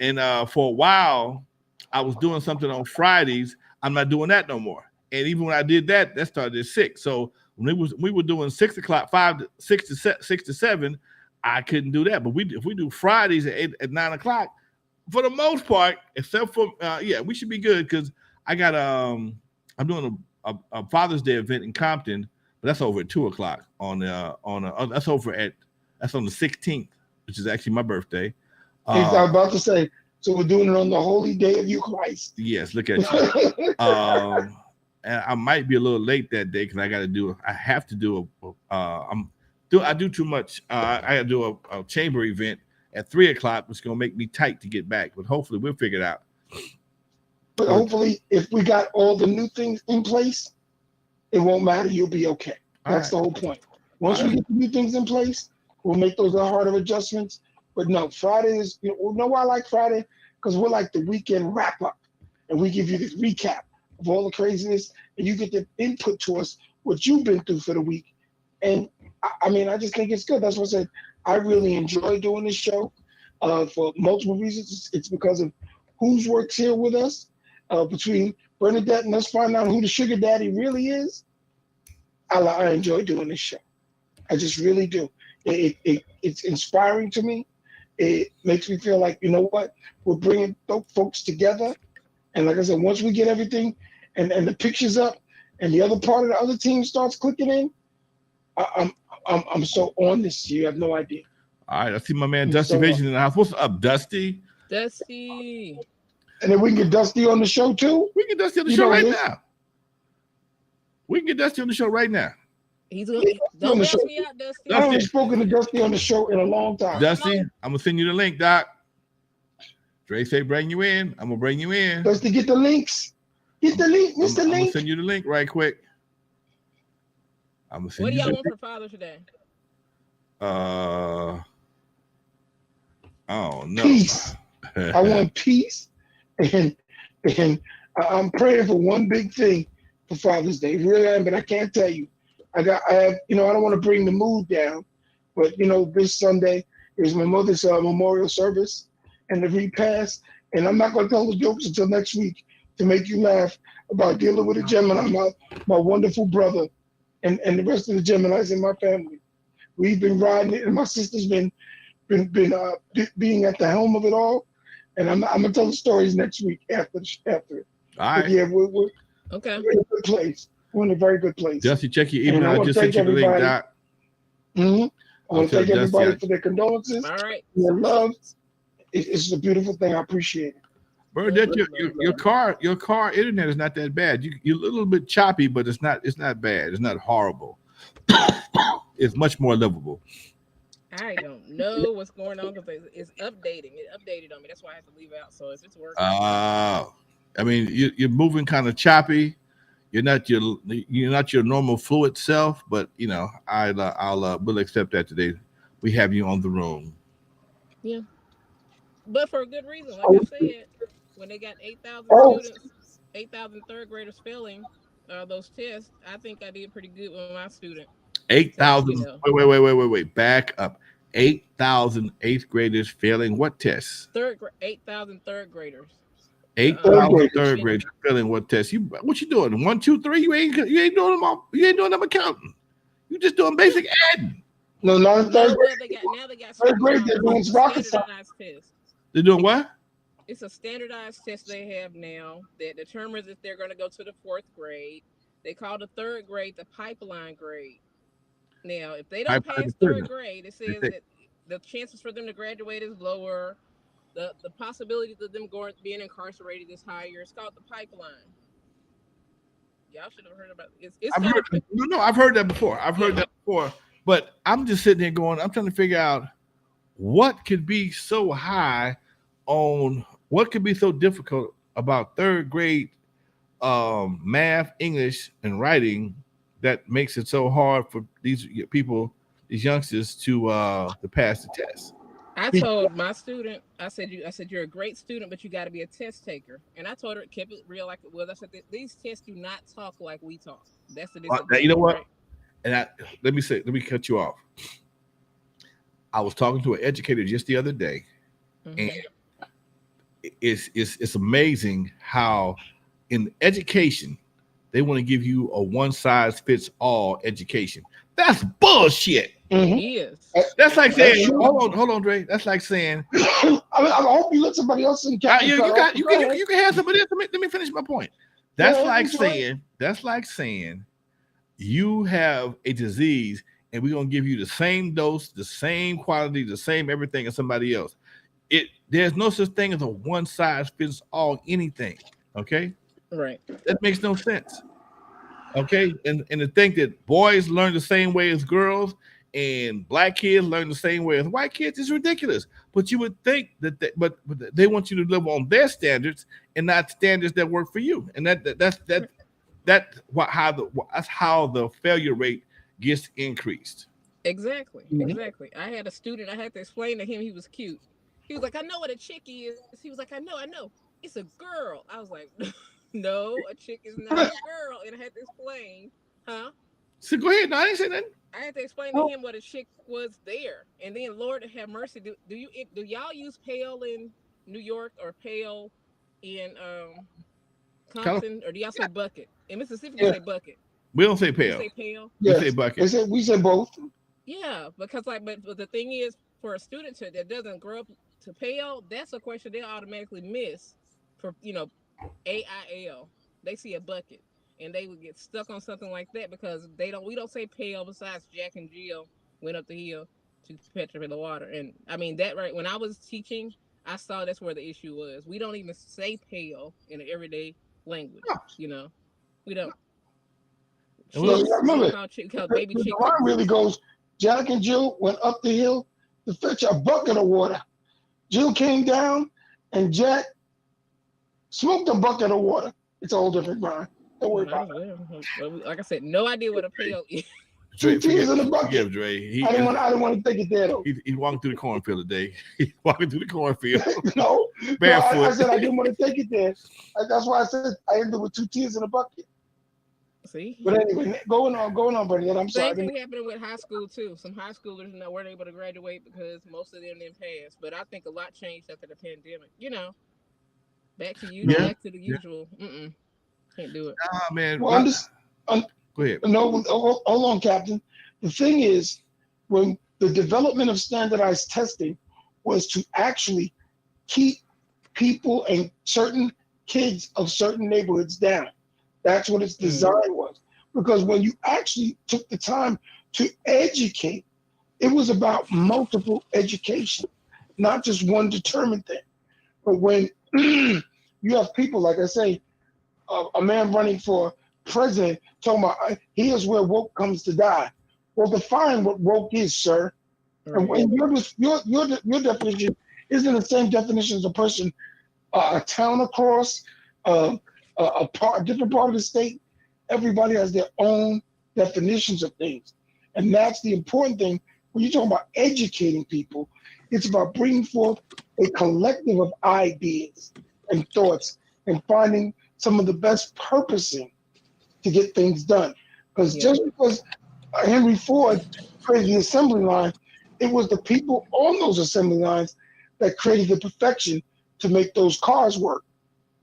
[SPEAKER 1] And for a while, I was doing something on Fridays. I'm not doing that no more. And even when I did that, that started at 6. So when we were doing 6 o'clock, 6 to 7, I couldn't do that. But if we do Fridays at 9 o'clock, for the most part, except for we should be good because I got I'm doing a Father's Day event in Compton, but that's over at 2 o'clock that's on the 16th, which is actually my birthday.
[SPEAKER 2] I was about to say, so we're doing it on the holy day of Eucharist.
[SPEAKER 1] Yes, look at you. And I might be a little late that day because I have to do I do too much. I got to do a chamber event at 3 o'clock, which is going to make me tight to get back. But hopefully we'll figure it out.
[SPEAKER 2] But hopefully if we got all the new things in place, it won't matter. You'll be okay. That's the whole point. Once we get the new things in place, we'll make those harder adjustments. But no, Friday is, you know why I like Friday? Because we're like the weekend wrap up. And we give you this recap of all the craziness, and you get the input to us, what you've been through for the week. And I just think it's good. That's what I said. I really enjoy doing this show for multiple reasons. It's because of who's works here with us, between Bernadette and us finding out who the sugar daddy really is. I enjoy doing this show. I just really do. It's inspiring to me. It makes me feel like, you know what, we're bringing folks together. And like I said, once we get everything and the pictures up and the other part of the other team starts clicking in, I'm so on this. You have no idea.
[SPEAKER 1] All right, I see my man Dusty Vision in the house. What's up, Dusty?
[SPEAKER 3] Dusty.
[SPEAKER 2] And then we can get Dusty on the show too.
[SPEAKER 1] We can get Dusty on the show right now. We can get Dusty on the show right now.
[SPEAKER 3] He's gonna don't mess me out, Dusty.
[SPEAKER 2] I haven't spoken to Dusty on the show in a long time.
[SPEAKER 1] Dusty, I'm gonna send you the link, Doc. Dre say bring you in. I'm gonna bring you in.
[SPEAKER 2] Dusty, get the links. Get the link, Mr.
[SPEAKER 1] I'm
[SPEAKER 2] Link.
[SPEAKER 1] gonna send you the link right quick. I'm gonna send
[SPEAKER 3] what do
[SPEAKER 1] you
[SPEAKER 3] y'all want for Father's Day?
[SPEAKER 1] Oh no.
[SPEAKER 2] Peace. I want peace, and I'm praying for one big thing for Father's Day. Really am, but I can't tell you. I have, I don't want to bring the mood down, but this Sunday is my mother's memorial service and the repast, and I'm not going to tell the jokes until next week to make you laugh about dealing with a Gemini, my wonderful brother, and the rest of the Geminis in my family. We've been riding it, and my sister's been being at the helm of it all, and I'm gonna tell the stories next week after it.
[SPEAKER 1] All right.
[SPEAKER 2] But yeah, we're
[SPEAKER 3] okay.
[SPEAKER 2] We're in a good place. We're in a very good place.
[SPEAKER 1] Dusty, check your email. I just sent you the link, Doc.
[SPEAKER 2] I want to thank everybody for their condolences.
[SPEAKER 3] All right.
[SPEAKER 2] Their love. It's a beautiful thing. I appreciate it.
[SPEAKER 1] Bernadette, your car internet is not that bad. You're a little bit choppy, but it's not bad. It's not horrible. It's much more livable.
[SPEAKER 3] I don't know what's going on because it's updating. It updated on me. That's why I have to leave out. So if it's working,
[SPEAKER 1] I mean, you're moving kind of choppy. You're not your normal fluid self, but we'll accept that today. We have you on the room.
[SPEAKER 3] Yeah, but for a good reason. Like I said, when they got 8,000 students, 8,000 third graders failing those tests, I think I did pretty good with my student.
[SPEAKER 1] 8,000. Wait. Back up. 8,000 eighth graders failing what tests?
[SPEAKER 3] 8,000 third graders.
[SPEAKER 1] 8,000 third graders failing what tests? What you doing? 1, 2, 3? You ain't doing them all. You ain't doing them accounting. You just doing basic adding.
[SPEAKER 2] No, not third grade.
[SPEAKER 3] Now they got
[SPEAKER 2] third grade. They're doing rocket science.
[SPEAKER 1] They're doing what?
[SPEAKER 3] It's a standardized test they have now that determines if they're going to go to the fourth grade. They call the third grade the pipeline grade. Now, if they don't pass third grade, it says that the chances for them to graduate is lower. The possibility of them being incarcerated is higher. It's called the pipeline. Y'all should have heard about it. It's
[SPEAKER 1] I've
[SPEAKER 3] kind
[SPEAKER 1] heard,
[SPEAKER 3] of
[SPEAKER 1] no, I've heard that before. I've heard that before. But I'm just sitting there going, I'm trying to figure out what could be so high on what could be so difficult about third grade math, English, and writing that makes it so hard for these people, these youngsters to pass the test.
[SPEAKER 3] I told my student, I said you're a great student, but you got to be a test taker. And I told her, kept it real like it was. I said these tests do not talk like we talk. That's the
[SPEAKER 1] Now, you know
[SPEAKER 3] disadvantage,
[SPEAKER 1] what?
[SPEAKER 3] right?
[SPEAKER 1] And let me cut you off. I was talking to an educator just the other day, and it's amazing how in education they want to give you a one size fits all education. That's bullshit.
[SPEAKER 3] It is.
[SPEAKER 1] That's like saying, hold on, Dre. That's like saying,
[SPEAKER 2] I hope you let somebody else in.
[SPEAKER 1] you can have some of this. Let me finish my point. That's like saying you have a disease and we're gonna give you the same dose, the same quality, the same everything as somebody else. There's no such thing as a one size fits all anything. Okay,
[SPEAKER 3] right?
[SPEAKER 1] That makes no sense. Okay, and to think that boys learn the same way as girls and black kids learn the same way as white kids is ridiculous. But you would think that, but they want you to live on their standards and not standards that work for you. And that's how the failure rate gets increased.
[SPEAKER 3] Exactly. I had a student. I had to explain to him he was cute. He was like, "I know what a chick is." He was like, "I know. It's a girl." I was like, "No, a chick is not a girl." And I had to explain, huh?
[SPEAKER 1] So go ahead. No, I didn't say nothing.
[SPEAKER 3] I had to explain to him what a chick was there. And then, Lord have mercy, do y'all use pale in New York or pale in Compton, or do y'all say bucket? In Mississippi, we say bucket.
[SPEAKER 1] We don't say pale.
[SPEAKER 3] We say pale.
[SPEAKER 2] Yes.
[SPEAKER 1] We say bucket.
[SPEAKER 2] We say both.
[SPEAKER 3] Yeah, because but the thing is, for a student that doesn't grow up to pale, that's a question they automatically miss for AIL. They see a bucket and they would get stuck on something like that because we don't say pale. Besides, Jack and Jill went up the hill to petrify the water, and I mean that right. When I was teaching, I saw that's where the issue was. We don't even say pale in an everyday language. We don't.
[SPEAKER 2] Remember,
[SPEAKER 3] baby chick.
[SPEAKER 2] The line really goes. Jack and Jill went up the hill to fetch a bucket of water. Jill came down, and Jack smoked a bucket of water. It's a whole different rhyme. Don't worry about it.
[SPEAKER 3] Like I said, no idea what a pail is.
[SPEAKER 2] Two tears in the bucket.
[SPEAKER 1] Dre.
[SPEAKER 2] I didn't want to take it there though.
[SPEAKER 1] He's walking through the cornfield today. He's walking through the cornfield.
[SPEAKER 2] No,
[SPEAKER 1] barefoot.
[SPEAKER 2] I said I didn't want to take it there. That's why I said I ended with 2 tears in a bucket.
[SPEAKER 3] See,
[SPEAKER 2] but anyway, going on, buddy. I'm sorry.
[SPEAKER 3] Same thing happening with high school too. Some high schoolers weren't able to graduate because most of them didn't pass. But I think a lot changed after the pandemic. Back to back to the usual. Can't do it.
[SPEAKER 1] Ah, man.
[SPEAKER 2] Well,
[SPEAKER 1] go ahead.
[SPEAKER 2] No, hold on, Captain. The thing is, when the development of standardized testing was to actually keep people and certain kids of certain neighborhoods down. That's what its design was. Because when you actually took the time to educate, it was about multiple education, not just one determined thing. But when you have people, like I say, a man running for president talking about, here's where woke comes to die. Well, define what woke is, sir. Right. And when your definition isn't the same definition as a person, a town across, a different part of the state. Everybody has their own definitions of things. And that's the important thing. When you're talking about educating people, it's about bringing forth a collective of ideas and thoughts and finding some of the best purposing to get things done. Because just because Henry Ford created the assembly line, it was the people on those assembly lines that created the perfection to make those cars work.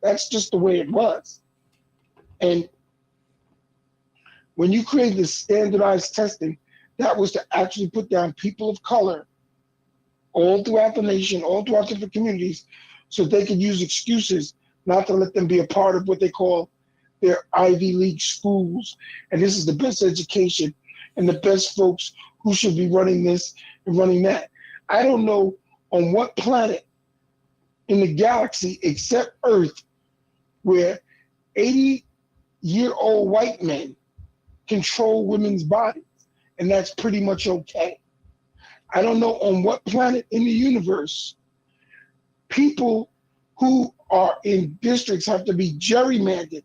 [SPEAKER 2] That's just the way it was. And when you created this standardized testing, that was to actually put down people of color all throughout the nation, all throughout different communities, so they can use excuses not to let them be a part of what they call their Ivy League schools. And this is the best education and the best folks who should be running this and running that. I don't know on what planet in the galaxy except Earth where 80-year-old white men control women's bodies, and that's pretty much okay. I don't know on what planet in the universe people who are in districts have to be gerrymandered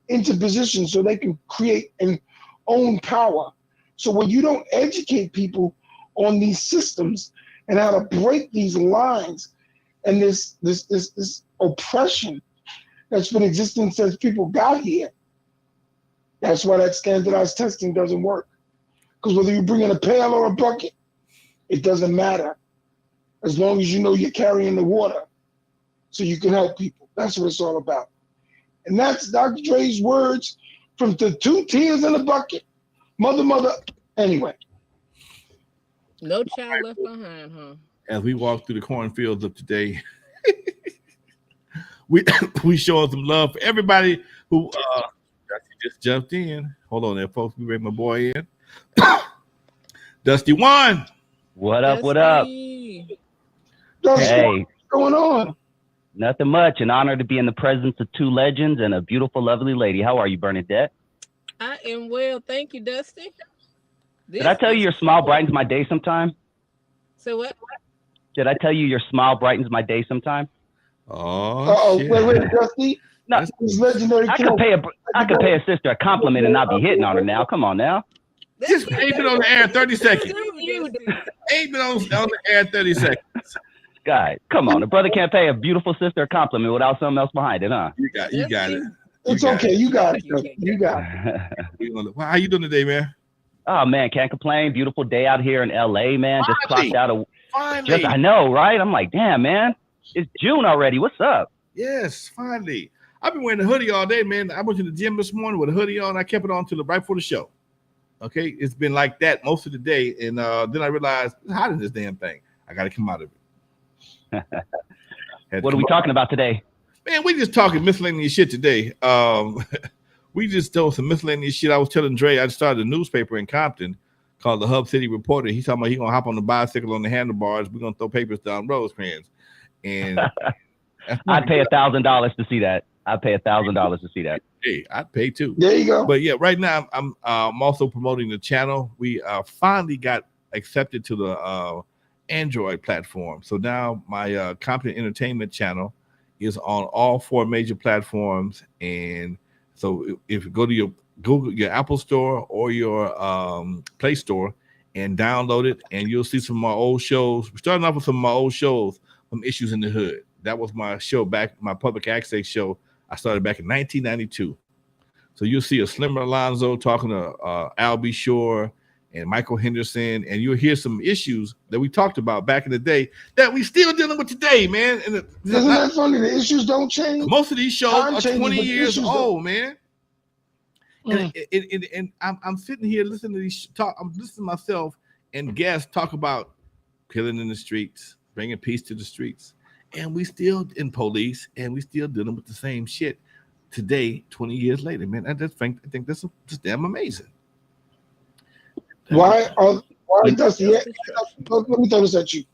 [SPEAKER 2] into positions so they can create and own power. So when you don't educate people on these systems and how to break these lines and this oppression that's been existing since people got here, that's why that standardized testing doesn't work. Because whether you bring in a pail or a bucket, it doesn't matter as long as you know you're carrying the water so you can help people. That's what it's all about. And that's Dr. Dre's words from the 2 tears in a bucket. Mother. Anyway.
[SPEAKER 3] No child left behind, huh?
[SPEAKER 1] As we walk through the cornfields of today, we showing some love for everybody who just jumped in. Hold on there, folks. We bring my boy in. Dusty One.
[SPEAKER 4] What up? What up?
[SPEAKER 2] Dusty,
[SPEAKER 4] Hey,
[SPEAKER 2] what's going on?
[SPEAKER 4] nothing much. An honor to be in the presence of 2 legends and a beautiful, lovely lady. How are you, Bernadette?
[SPEAKER 3] I am well, thank you, Dusty.
[SPEAKER 4] Did I tell you your smile brightens my day sometime?
[SPEAKER 3] So what?
[SPEAKER 4] Did I tell you your smile brightens my day sometime?
[SPEAKER 1] Oh, shit.
[SPEAKER 2] Wait, Dusty.
[SPEAKER 4] No,
[SPEAKER 2] This legendary
[SPEAKER 4] I could pay a sister a compliment and not be hitting on her now. Come on now.
[SPEAKER 1] Just ain't been on the air 30 seconds.
[SPEAKER 3] You,
[SPEAKER 1] Ain't been on the air 30 seconds.
[SPEAKER 4] God, come on. A brother can't pay a beautiful sister a compliment without something else behind it, huh?
[SPEAKER 1] You got it.
[SPEAKER 2] It's okay. You got it. Dusty. You got it.
[SPEAKER 1] Well, how you doing today, man?
[SPEAKER 4] Oh man, can't complain. Beautiful day out here in LA, man. Just
[SPEAKER 1] Finally.
[SPEAKER 4] clocked out
[SPEAKER 1] Finally.
[SPEAKER 4] I know, right? I'm like, damn, man. It's June already. What's up?
[SPEAKER 1] Yes, finally. I've been wearing a hoodie all day, man. I went to the gym this morning with a hoodie on. I kept it on till right before the show. Okay, it's been like that most of the day, and then I realized it's hot in this damn thing. I got to come out of it.
[SPEAKER 4] What are we talking about today?
[SPEAKER 1] Man, we just talking miscellaneous shit today. We just told some miscellaneous shit. I was telling Dre I started a newspaper in Compton called the Hub City Reporter. He's talking about he's gonna hop on the bicycle on the handlebars. We're gonna throw papers down Rosecrans. And
[SPEAKER 4] I'd pay $1,000 to see that. I'd pay $1,000 to see that.
[SPEAKER 1] Hey, I'd pay too.
[SPEAKER 2] There you go.
[SPEAKER 1] But yeah, right now I'm also promoting the channel. We finally got accepted to the Android platform. So now my Compton Entertainment channel is on all 4 major platforms. And so if you go to your Google, your Apple Store or your Play Store and download it, and you'll see some of my old shows. We're starting off with some of my old shows from Issues in the Hood. That was my show back, my public access show. I started back in 1992. So you'll see a slimmer Lonzo talking to Albie Shore and Michael Henderson, and you'll hear some issues that we talked about back in the day that we still dealing with today, man. And
[SPEAKER 2] Isn't that funny? The issues don't change.
[SPEAKER 1] most of these shows
[SPEAKER 2] Time
[SPEAKER 1] are
[SPEAKER 2] changes,
[SPEAKER 1] 20
[SPEAKER 2] but the
[SPEAKER 1] years
[SPEAKER 2] issues
[SPEAKER 1] old,
[SPEAKER 2] don't.
[SPEAKER 1] man.
[SPEAKER 2] Mm.
[SPEAKER 1] And I'm sitting here listening to these talk. I'm listening to myself and guests talk about killing in the streets, bringing peace to the streets, and we still in police, and we still dealing with the same shit today, 20 years later, man. I think that's just damn amazing.
[SPEAKER 2] Why Dusty? Let me throw this at you.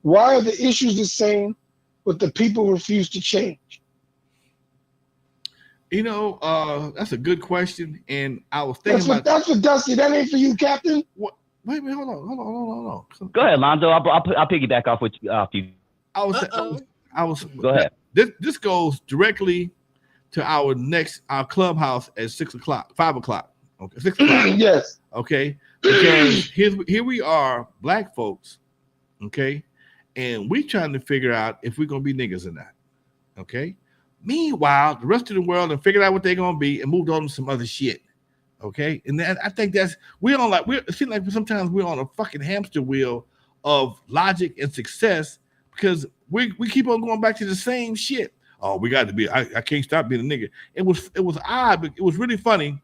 [SPEAKER 2] Why are the issues the same, but the people refuse to change?
[SPEAKER 1] You know, that's a good question, and I was thinking
[SPEAKER 2] That's for Dusty. That ain't for you, Captain.
[SPEAKER 1] What? Wait, hold on.
[SPEAKER 4] Go ahead, Lonzo. I'll piggyback off you.
[SPEAKER 1] I was.
[SPEAKER 4] Go ahead.
[SPEAKER 1] This goes directly to our clubhouse at 6 o'clock, 5 o'clock. Okay, 6 o'clock.
[SPEAKER 2] Yes.
[SPEAKER 1] Okay, because here we are, black folks. Okay, and we trying to figure out if we're gonna be niggas or not. Okay. Meanwhile, the rest of the world have figured out what they're gonna be and moved on to some other shit. Okay, and then I think it seems like sometimes we're on a fucking hamster wheel of logic and success because we keep on going back to the same shit. Oh, we got to be. I can't stop being a nigga. It was odd, but it was really funny.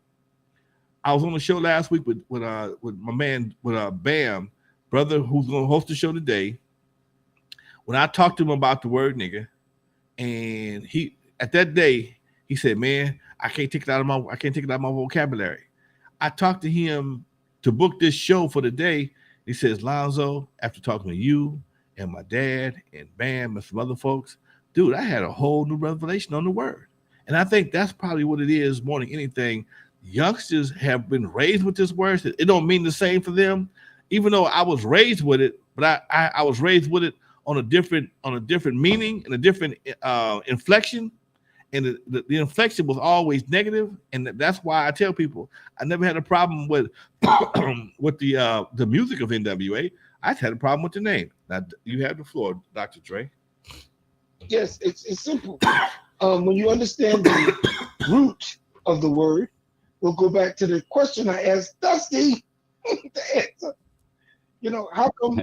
[SPEAKER 1] I was on the show last week with my man Bam, brother, who's gonna host the show today. When I talked to him about the word nigga, And he at that day he said, "Man, I can't take it out of my vocabulary." I talked to him to book this show for the day. He says, "Lonzo, after talking to you and my dad and Bam and some other folks, dude, I had a whole new revelation on the word." And I think that's probably what it is more than anything. Youngsters have been raised with this word. It don't mean the same for them, even though I was raised with it, but I was raised with it on a different meaning and a different inflection, and the inflection was always negative, and that's why I tell people I never had a problem with with the music of NWA. I just had a problem with the name. Now you have the floor, Dr. Dre.
[SPEAKER 2] Yes, it's simple. When you understand the root of the word, we'll go back to the question I asked Dusty to answer. You know, how come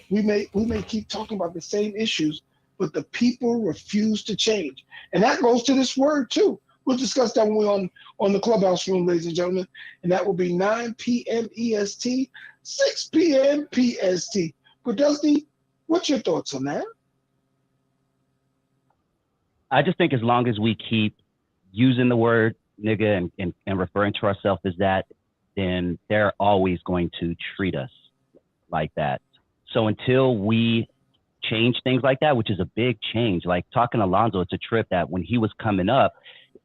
[SPEAKER 2] we may keep talking about the same issues, but the people refuse to change? And that goes to this word too. We'll discuss that when we're on the clubhouse room, ladies and gentlemen, and that will be 9 p.m. EST, 6 p.m. PST. But Dusty, what's your thoughts on that?
[SPEAKER 4] I just think as long as we keep using the word nigga and referring to ourselves as that, then they're always going to treat us like that. So until we change things like that, which is a big change, like talking to Lonzo, it's a trip that when he was coming up,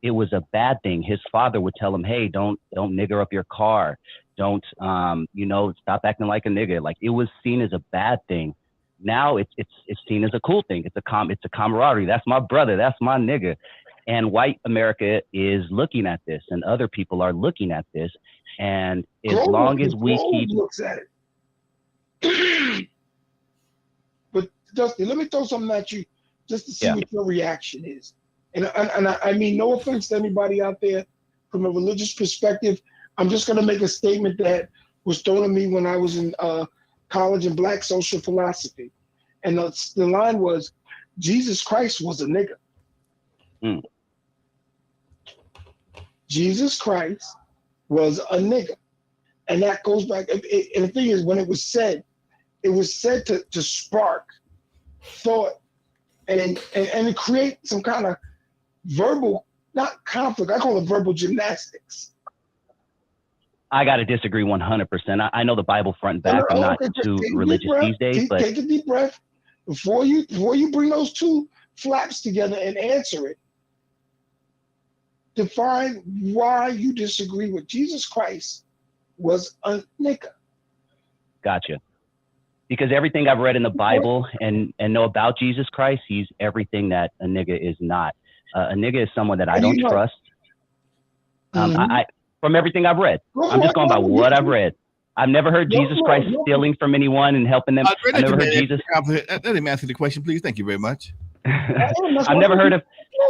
[SPEAKER 4] it was a bad thing. His father would tell him, "Hey, don't nigger up your car. Don't, stop acting like a nigga." Like it was seen as a bad thing. Now it's seen as a cool thing. It's a camaraderie. That's my brother. That's my nigga. And white America is looking at this, and other people are looking at this. And as long as we keep
[SPEAKER 2] looks at it. But Dusty, let me throw something at you just to see what your reaction is. And I mean, no offense to anybody out there from a religious perspective. I'm just going to make a statement that was thrown at me when I was in college in Black social philosophy. And the line was, Jesus Christ was a nigga.
[SPEAKER 4] Mm.
[SPEAKER 2] Jesus Christ was a nigga. And that goes back. And the thing is, when it was said to spark thought and to create some kind of verbal, not conflict, I call it verbal gymnastics.
[SPEAKER 4] I got to disagree 100%. I know the Bible front and back. I'm not too religious these days, but
[SPEAKER 2] take a deep breath before you bring those two flaps together and answer it. Define why you disagree with Jesus Christ was a nigga.
[SPEAKER 4] Gotcha. Because everything I've read in the Bible and know about Jesus Christ, he's everything that a nigga is not. A nigga is someone that I don't trust. I from everything I've read, I'm just going by what I've read. I've never heard Jesus Christ stealing from anyone and helping them. I've never heard Jesus.
[SPEAKER 1] Let him answer the question, please. Thank you very much.
[SPEAKER 4] I've never heard of.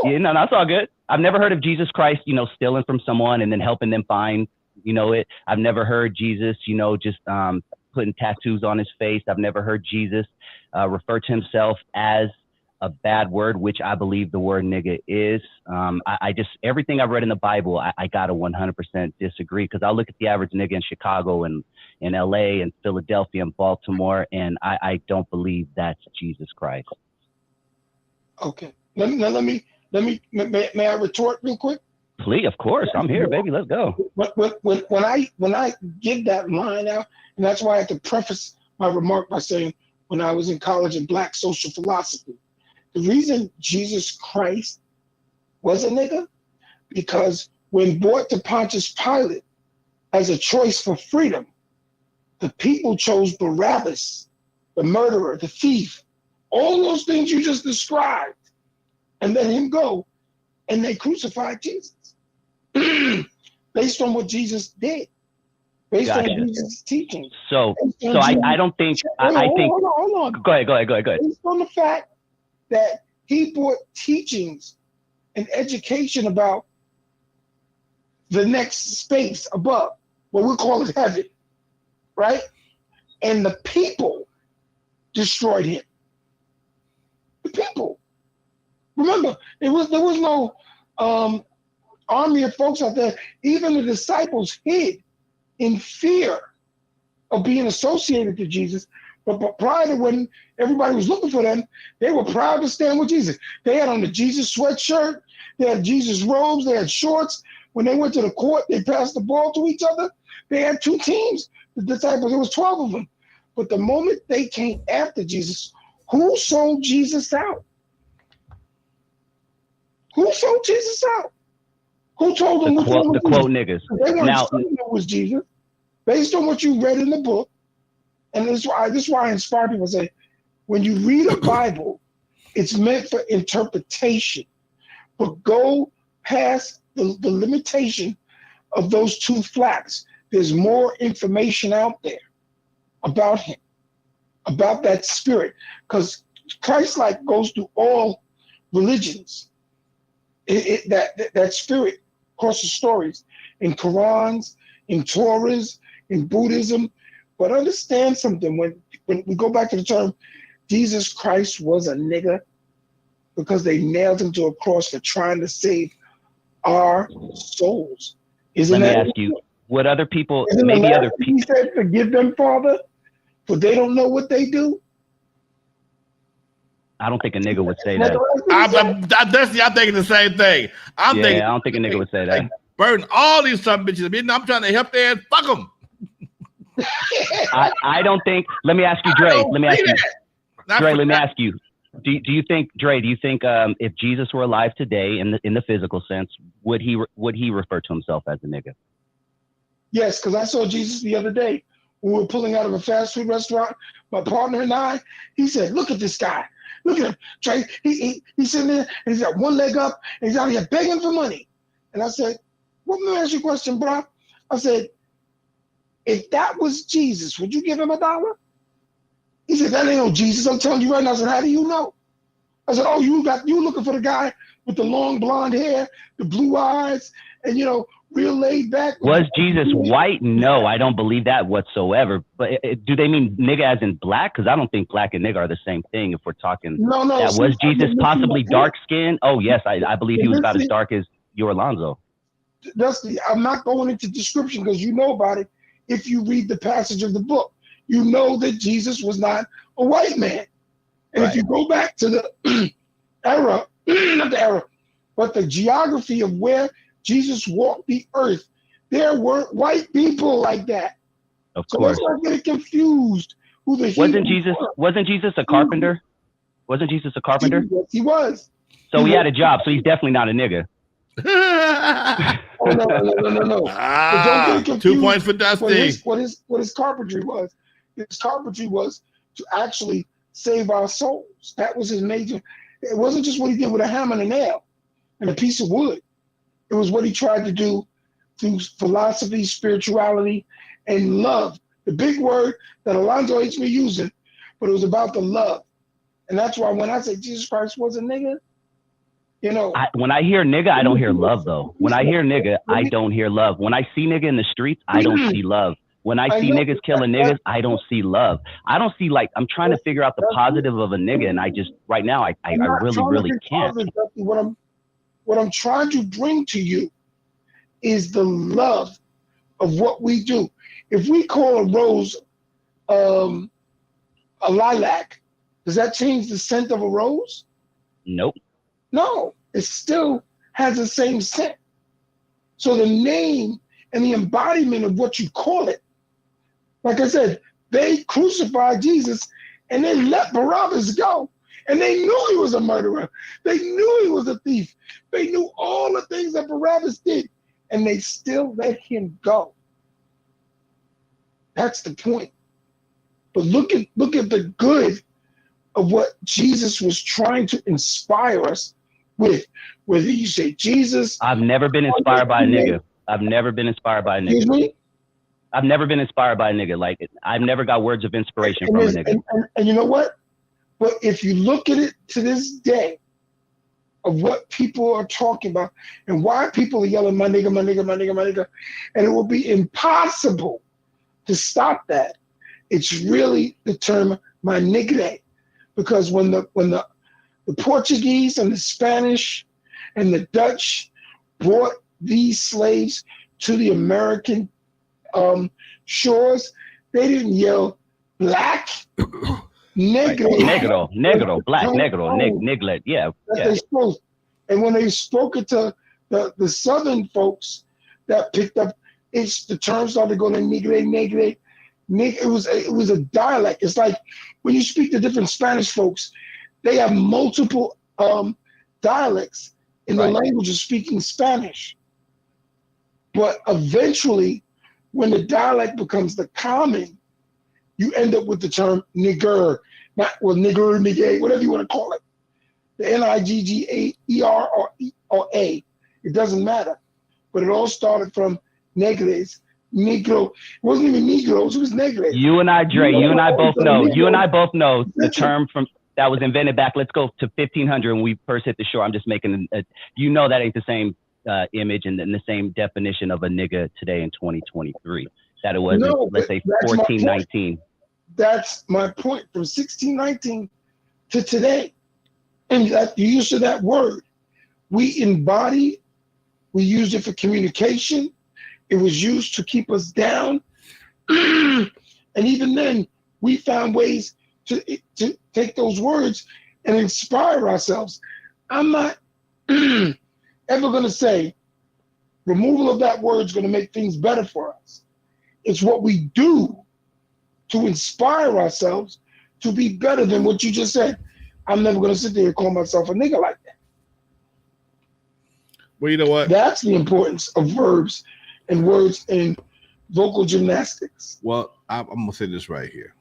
[SPEAKER 4] Yeah, no, that's all good. I've never heard of Jesus Christ, stealing from someone and then helping them find, it. I've never heard Jesus, just putting tattoos on his face. I've never heard Jesus refer to himself as a bad word, which I believe the word nigga is. I just, everything I've read in the Bible, I gotta 100% disagree, because I look at the average nigga in Chicago and in LA and Philadelphia and Baltimore, and I don't believe that's Jesus Christ.
[SPEAKER 2] Okay. May I retort real quick?
[SPEAKER 4] Please, of course. I'm here, baby. Let's go.
[SPEAKER 2] When I give that line out, and that's why I had to preface my remark by saying when I was in college in Black social philosophy, the reason Jesus Christ was a nigga, because when brought to Pontius Pilate as a choice for freedom, the people chose Barabbas, the murderer, the thief, all those things you just described, and let him go, and they crucified Jesus based on what Jesus did, based on Jesus' teaching.
[SPEAKER 4] So I don't think. I think.
[SPEAKER 2] Hold on.
[SPEAKER 4] Go ahead.
[SPEAKER 2] Based on the fact that he brought teachings and education about the next space above, what we call it heaven, right? And the people destroyed him. The people. Remember, there was no army of folks out there. Even the disciples hid in fear of being associated to Jesus But prior to when everybody was looking for them, they were proud to stand with Jesus. They had on the Jesus sweatshirt, they had Jesus robes, they had shorts. When they went to the court, they passed the ball to each other. They had two teams. The disciples, there was 12 of them. But the moment they came after Jesus, who sold Jesus out? Who sold Jesus out? Who told them
[SPEAKER 4] The quote niggas.
[SPEAKER 2] They weren't
[SPEAKER 4] Now,
[SPEAKER 2] saying it was Jesus. Based on what you read in the book, and this is why I inspire people to say, when you read a Bible, it's meant for interpretation. But go past the limitation of those two flaps. There's more information out there about him, about that spirit. Because Christ-like goes through all religions. That spirit crosses stories in Qurans, in Torahs, in Buddhism. But understand something, when we go back to the term, Jesus Christ was a nigger because they nailed him to a cross for trying to save our souls.
[SPEAKER 4] Let me ask you, what other people, maybe other people.
[SPEAKER 2] He said, forgive them, Father, for they don't know what they do.
[SPEAKER 4] I don't think a nigga would say that.
[SPEAKER 1] I'm thinking the same thing. I
[SPEAKER 4] don't think a nigga would say that.
[SPEAKER 1] Like, burn all these some bitches. I'm trying to help their ass. Fuck them.
[SPEAKER 4] I don't think. Let me ask you, Dre. Let me ask you. Do you think, Dre? Do you think if Jesus were alive today, in the physical sense, would he refer to himself as a nigga? Yes,
[SPEAKER 2] because I saw Jesus the other day when we were pulling out of a fast food restaurant. My partner and I, he said, "Look at this guy. Look at him, Dre. He's sitting there and he's got one leg up and he's out here begging for money." And I said, "Well, let me ask you a question, bro." I said, "If that was Jesus, would you give him $1?" He said, "That ain't no Jesus. I'm telling you right now." I said, "How do you know?" I said, "Oh, you looking for the guy with the long blonde hair, the blue eyes, and real laid back."
[SPEAKER 4] Was Jesus white? No, I don't believe that whatsoever. But do they mean nigga as in black? Because I don't think black and nigga are the same thing. If we're talking,
[SPEAKER 2] no.
[SPEAKER 4] Was Jesus possibly dark skinned? Oh yes, I believe he was about as dark as your Lonzo.
[SPEAKER 2] I'm not going into description because you know about it. If you read the passage of the book, you know that Jesus was not a white man. And If you go back to the era, not the era, but the geography of where Jesus walked the earth, there weren't white people like that.
[SPEAKER 4] Of course.
[SPEAKER 2] So let's not get confused.
[SPEAKER 4] Wasn't Jesus a carpenter? Wasn't Jesus a carpenter?
[SPEAKER 2] Yes, he was.
[SPEAKER 4] So he had a job. So he's definitely not a nigga.
[SPEAKER 2] Oh, no. Don't get confused.
[SPEAKER 1] 2 points for Dusty.
[SPEAKER 2] What his carpentry was. His carpentry was to actually save our souls. That was his major. It wasn't just what he did with a hammer and a nail and a piece of wood. It was what he tried to do through philosophy, spirituality, and love. The big word that Alonzo hates me using, but it was about the love. And that's why when I say Jesus Christ was a nigga,
[SPEAKER 4] when I hear nigga, I don't hear love though. When I hear nigga, I don't hear love. When I see nigga in the streets, I don't see love. When I see niggas killing niggas, I don't see love. I don't see I'm trying to figure out the positive of a nigga, and I just right now I really can't.
[SPEAKER 2] What I'm trying to bring to you is the love of what we do. If we call a rose a lilac, does that change the scent of a rose?
[SPEAKER 4] Nope.
[SPEAKER 2] No, it still has the same scent. So the name and the embodiment of what you call it, like I said, they crucified Jesus and they let Barabbas go. And they knew he was a murderer. They knew he was a thief. They knew all the things that Barabbas did, and they still let him go. That's the point. But look at the good of what Jesus was trying to inspire us with. Whether you say Jesus.
[SPEAKER 4] I've never been inspired by a nigga. I've never been inspired by a nigga.
[SPEAKER 2] Excuse me?
[SPEAKER 4] I've never been inspired by a nigga. Like, I've never got words of inspiration from a nigga.
[SPEAKER 2] And you know what? But if you look at it to this day, of what people are talking about and why people are yelling, my nigga, my nigga, my nigga, my nigga, and it will be impossible to stop that. It's really the term my nigga, because when the Portuguese and the Spanish and the Dutch brought these slaves to the American shores, they didn't yell black,
[SPEAKER 4] negro, black, negro, niglet. Yeah.
[SPEAKER 2] They spoke. And when they spoke it to the Southern folks that picked up, the term started going to negre. It was a dialect. It's like when you speak to different Spanish folks, they have multiple dialects in the language of speaking Spanish. But eventually, when the dialect becomes the common, you end up with the term nigger, nigger, whatever you want to call it. The Nigger or A. It doesn't matter. But it all started from negres. Negro. It wasn't even Negroes, it was negres.
[SPEAKER 4] You and I, Dre, you and I both know the term from that was invented back, let's go to 1500 when we first hit the shore. I'm just making that ain't the same image and the same definition of a nigga today in 2023 that it was, let's say 1419.
[SPEAKER 2] That's my point, from 1619 to today. And that the use of that word, we embody, we use it for communication. It was used to keep us down. And even then, we found ways to take those words and inspire ourselves. I'm not ever going to say removal of that word is going to make things better for us. It's what we do to inspire ourselves to be better than what you just said. I'm never going to sit there and call myself a nigga like that.
[SPEAKER 1] Well, you know what?
[SPEAKER 2] That's the importance of verbs and words in vocal gymnastics.
[SPEAKER 1] Well, I'm going to say this right here.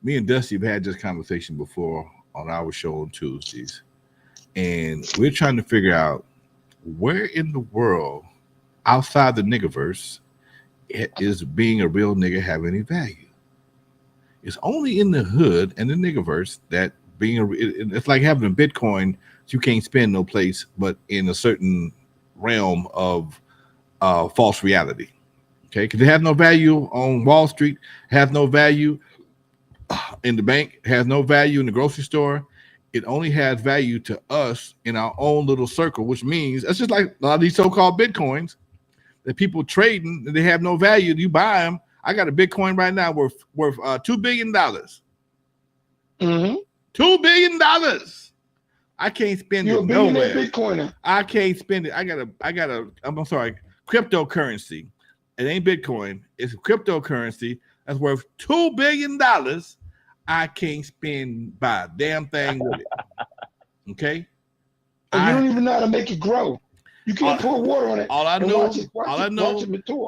[SPEAKER 1] Me and Dusty have had this conversation before on our show on Tuesdays. And we're trying to figure out where in the world outside the niggaverse is being a real nigga have any value. It's only in the hood and the niggaverse that it's like having a Bitcoin that you can't spend no place but in a certain realm of false reality. Okay, because it has no value on Wall Street, has no value in the bank, has no value in the grocery store. It only has value to us in our own little circle, which means it's just like a lot of these so-called Bitcoins that people trading, they have no value. You buy them. I got a Bitcoin right now worth $2 billion.
[SPEAKER 2] Mm-hmm.
[SPEAKER 1] $2 billion. I can't spend it nowhere.
[SPEAKER 2] Bitcoiner.
[SPEAKER 1] I can't spend it. I got a. I'm sorry, cryptocurrency. It ain't Bitcoin. It's a cryptocurrency that's worth $2 billion. I can't spend by a damn thing with it. Okay.
[SPEAKER 2] And you don't even know how to make it grow. You can't pour water on it.
[SPEAKER 1] All I know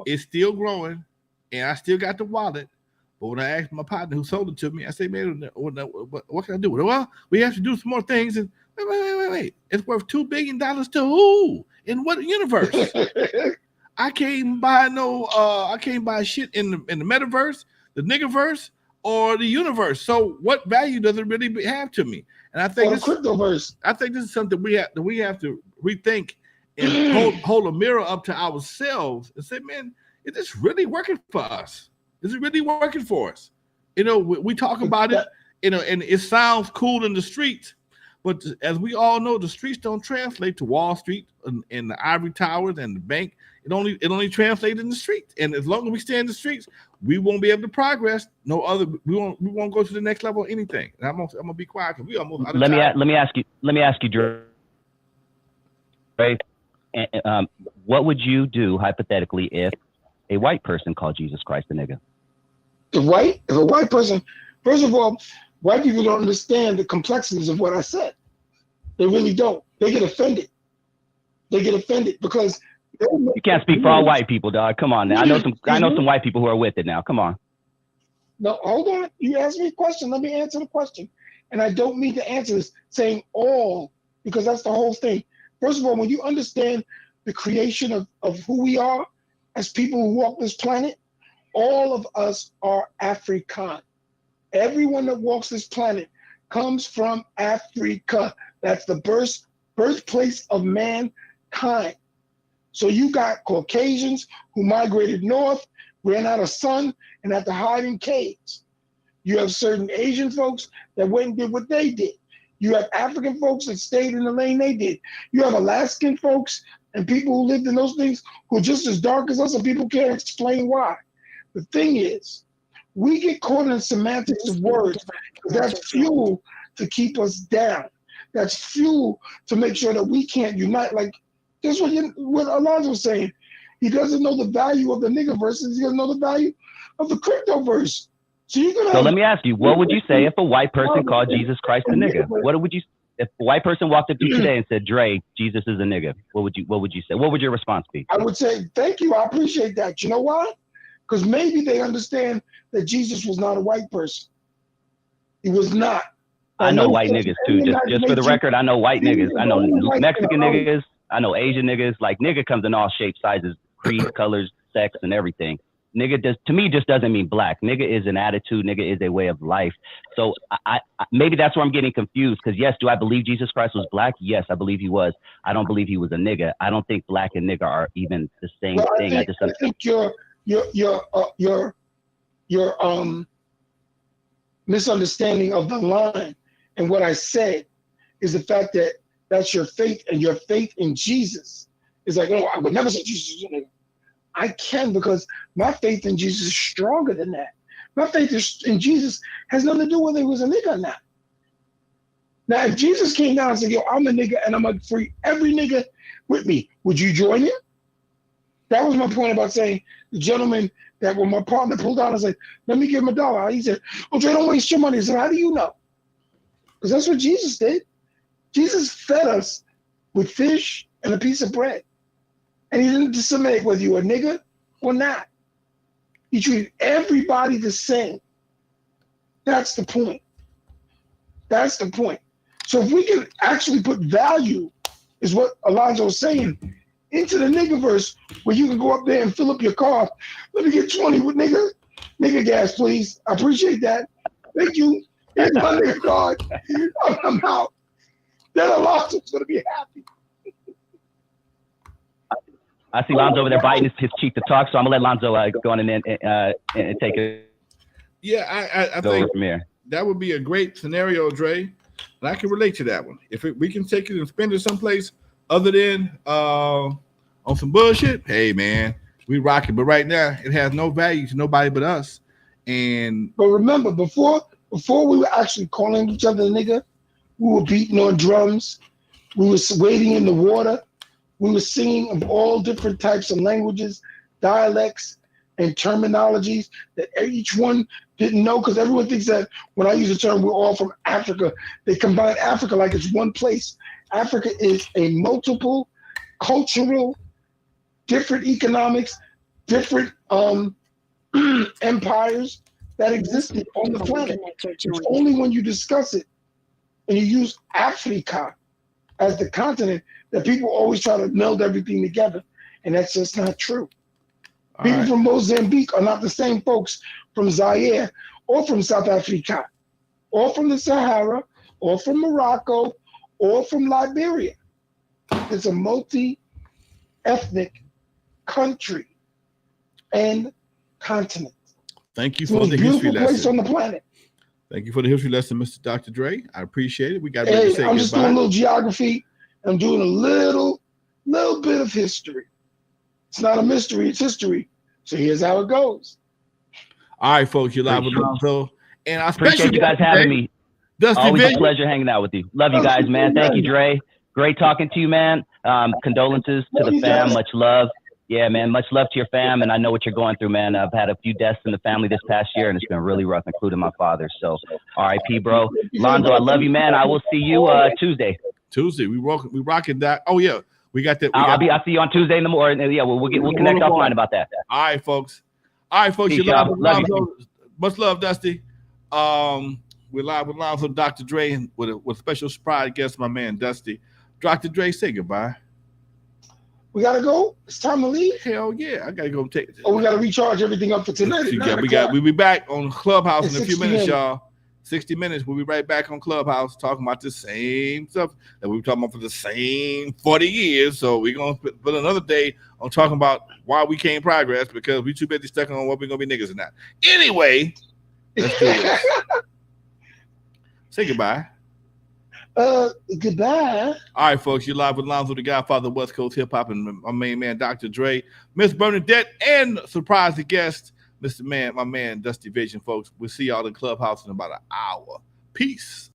[SPEAKER 1] it's still growing, and I still got the wallet. But when I asked my partner who sold it to me, I said, "Man, what can I do?" Well, we have to do some more things. And wait. It's worth $2 billion to who? In what universe? I can't buy I can't buy shit in the metaverse, the niggaverse, or the universe. So what value does it really have to me? And I think
[SPEAKER 2] the cryptoverse.
[SPEAKER 1] I think this is something we have to rethink and hold a mirror up to ourselves and say, man, is this really working for us? Is it really working for us? You know, we talk about it, you know, and it sounds cool in the streets, but as we all know, the streets don't translate to Wall Street and the ivory towers and the bank. It only translates in the streets. And as long as we stay in the streets, we won't be able to progress. We won't go to the next level of anything. And I'm gonna be quiet because we almost out of time.
[SPEAKER 4] Let me ask you, Dre. What would you do hypothetically if a white person called Jesus Christ a nigga?
[SPEAKER 2] If a white person, first of all, white people don't understand the complexities of what I said. They really don't. They get offended. Because
[SPEAKER 4] you can't speak for all white people, dog. Come on now. I know some white people who are with it now. Come on.
[SPEAKER 2] No, hold on. You asked me a question. Let me answer the question. And I don't mean to answer this saying all, because that's the whole thing. First of all, when you understand the creation of who we are as people who walk this planet, all of us are African. Everyone that walks this planet comes from Africa. That's the birthplace of mankind. So you got Caucasians who migrated north, ran out of sun, and had to hide in caves. You have certain Asian folks that went and did what they did. You have African folks that stayed in the lane they did. You have Alaskan folks and people who lived in those things who are just as dark as us, and people can't explain why. The thing is, We get caught in the semantics of words. That's fuel to keep us down. That's fuel to make sure that we can't unite. Like that's what Alonzo was saying. He doesn't know the value of the nigga versus he doesn't know the value of the crypto verse. So you're gonna.
[SPEAKER 4] So let me ask you, what would you say if a white person called Jesus Christ a nigga? What would you? If a white person walked up to you today and said, "Dre, Jesus is a nigga," what would you say? What would your response be?
[SPEAKER 2] I would say, "Thank you, I appreciate that." You know why? Because maybe they understand that Jesus was not a white person. He was not.
[SPEAKER 4] I know white niggas too. Just for the record, I know white niggas. I know Mexican niggas. I know Asian niggas. Like nigga comes in all shapes, sizes, creed, colors, sex, and everything. Nigga to me just doesn't mean black. Nigga is an attitude. Nigga is a way of life. So I maybe that's where I'm getting confused. Because yes, do I believe Jesus Christ was black? Yes, I believe he was. I don't believe he was a nigga. I don't think black and nigga are even the same thing.
[SPEAKER 2] I think your misunderstanding of the line and what I said is the fact that that's your faith, and your faith in Jesus is like, oh, I would never say Jesus is a nigga. I can, because my faith in Jesus is stronger than that. My faith in Jesus has nothing to do with whether he was a nigga or not. Now, if Jesus came down and said, yo, I'm a nigga and I'm going to free every nigga with me, would you join him? That was my point about saying the gentleman that when my partner pulled out and said, let me give him $1. He said, oh, Dre, don't waste your money. I said, how do you know? Because that's what Jesus did. Jesus fed us with fish and a piece of bread. And he didn't discriminate whether you were a nigga or not. He treated everybody the same. That's the point. That's the point. So if we can actually put value, is what Alonzo was saying, into the nigga verse, where you can go up there and fill up your car. Let me get 20 with nigga gas, please. I appreciate that. Thank you. Here's my nigga card. I'm out. Then Alonzo's gonna be happy.
[SPEAKER 4] I see Lonzo over there biting his cheek to talk, so I'm gonna let Lonzo go on and take it.
[SPEAKER 1] Yeah, I think that would be a great scenario, Dre, and I can relate to that one. If we can take it and spend it someplace other than on some bullshit, hey man, we rock it. But right now, it has no value to nobody but us. But
[SPEAKER 2] remember, before we were actually calling each other nigga, we were beating on drums, we were wading in the water. We were singing of all different types of languages, dialects, and terminologies that each one didn't know, because everyone thinks that when I use the term, we're all from Africa, they combine Africa like it's one place. Africa is a multiple cultural, different economics, different empires that existed on the planet. It's only when you discuss it and you use Africa as the continent that people always try to meld everything together, and that's just not true. People from Mozambique are not the same folks from Zaire or from South Africa or from the Sahara or from Morocco or from Liberia. It's a multi-ethnic country and continent.
[SPEAKER 1] Thank you for the history lesson.
[SPEAKER 2] Place on the planet.
[SPEAKER 1] Thank you for the history lesson, Mr. Dr. Dre. I appreciate it. We got
[SPEAKER 2] to say I'm just doing a little geography. I'm doing a little bit of history. It's not a mystery, it's history. So here's how it goes.
[SPEAKER 1] All right, folks, you're live with Lonzo. And I
[SPEAKER 4] appreciate you guys having me.
[SPEAKER 1] Dusty
[SPEAKER 4] Always
[SPEAKER 1] Vision.
[SPEAKER 4] a pleasure hanging out with you. Love you guys, man. Thank you, Dre. Great talking to you, man. Condolences to the fam. Much love. Yeah, man. Much love to your fam. And I know what you're going through, man. I've had a few deaths in the family this past year, and it's been really rough, including my father. So RIP, bro. Lonzo, I love you, man. I will see you Tuesday.
[SPEAKER 1] We rocking that. Oh yeah, we got that.
[SPEAKER 4] I'll see you on Tuesday in the morning. Yeah, we'll connect offline about that.
[SPEAKER 1] All right, folks. Peace, love you. Much love, Dusty. We're live with Lonzo, Dr. Dre, and with a special surprise guest, my man Dusty. Dr. Dre, say goodbye.
[SPEAKER 2] We gotta go. It's time to leave.
[SPEAKER 1] Hell yeah, I gotta go take.
[SPEAKER 2] Oh, we gotta recharge everything up for tonight.
[SPEAKER 1] We'll be back on Clubhouse in a few minutes, y'all. 60 minutes. We'll be right back on Clubhouse talking about the same stuff that we were talking about for the same 40 years. So we're going to put another day on talking about why we can't progress, because we too busy stuck on what we're going to be niggas or not. Anyway, let's do this. Say goodbye.
[SPEAKER 2] Goodbye.
[SPEAKER 1] All right, folks. You're live with Lonzo, the Godfather of West Coast hip hop, and my main man, Dr. Dre, Miss Bernadette, and surprise guest, Mr. Man, my man, Dusty Vision, folks. We'll see y'all in the clubhouse in about an hour. Peace.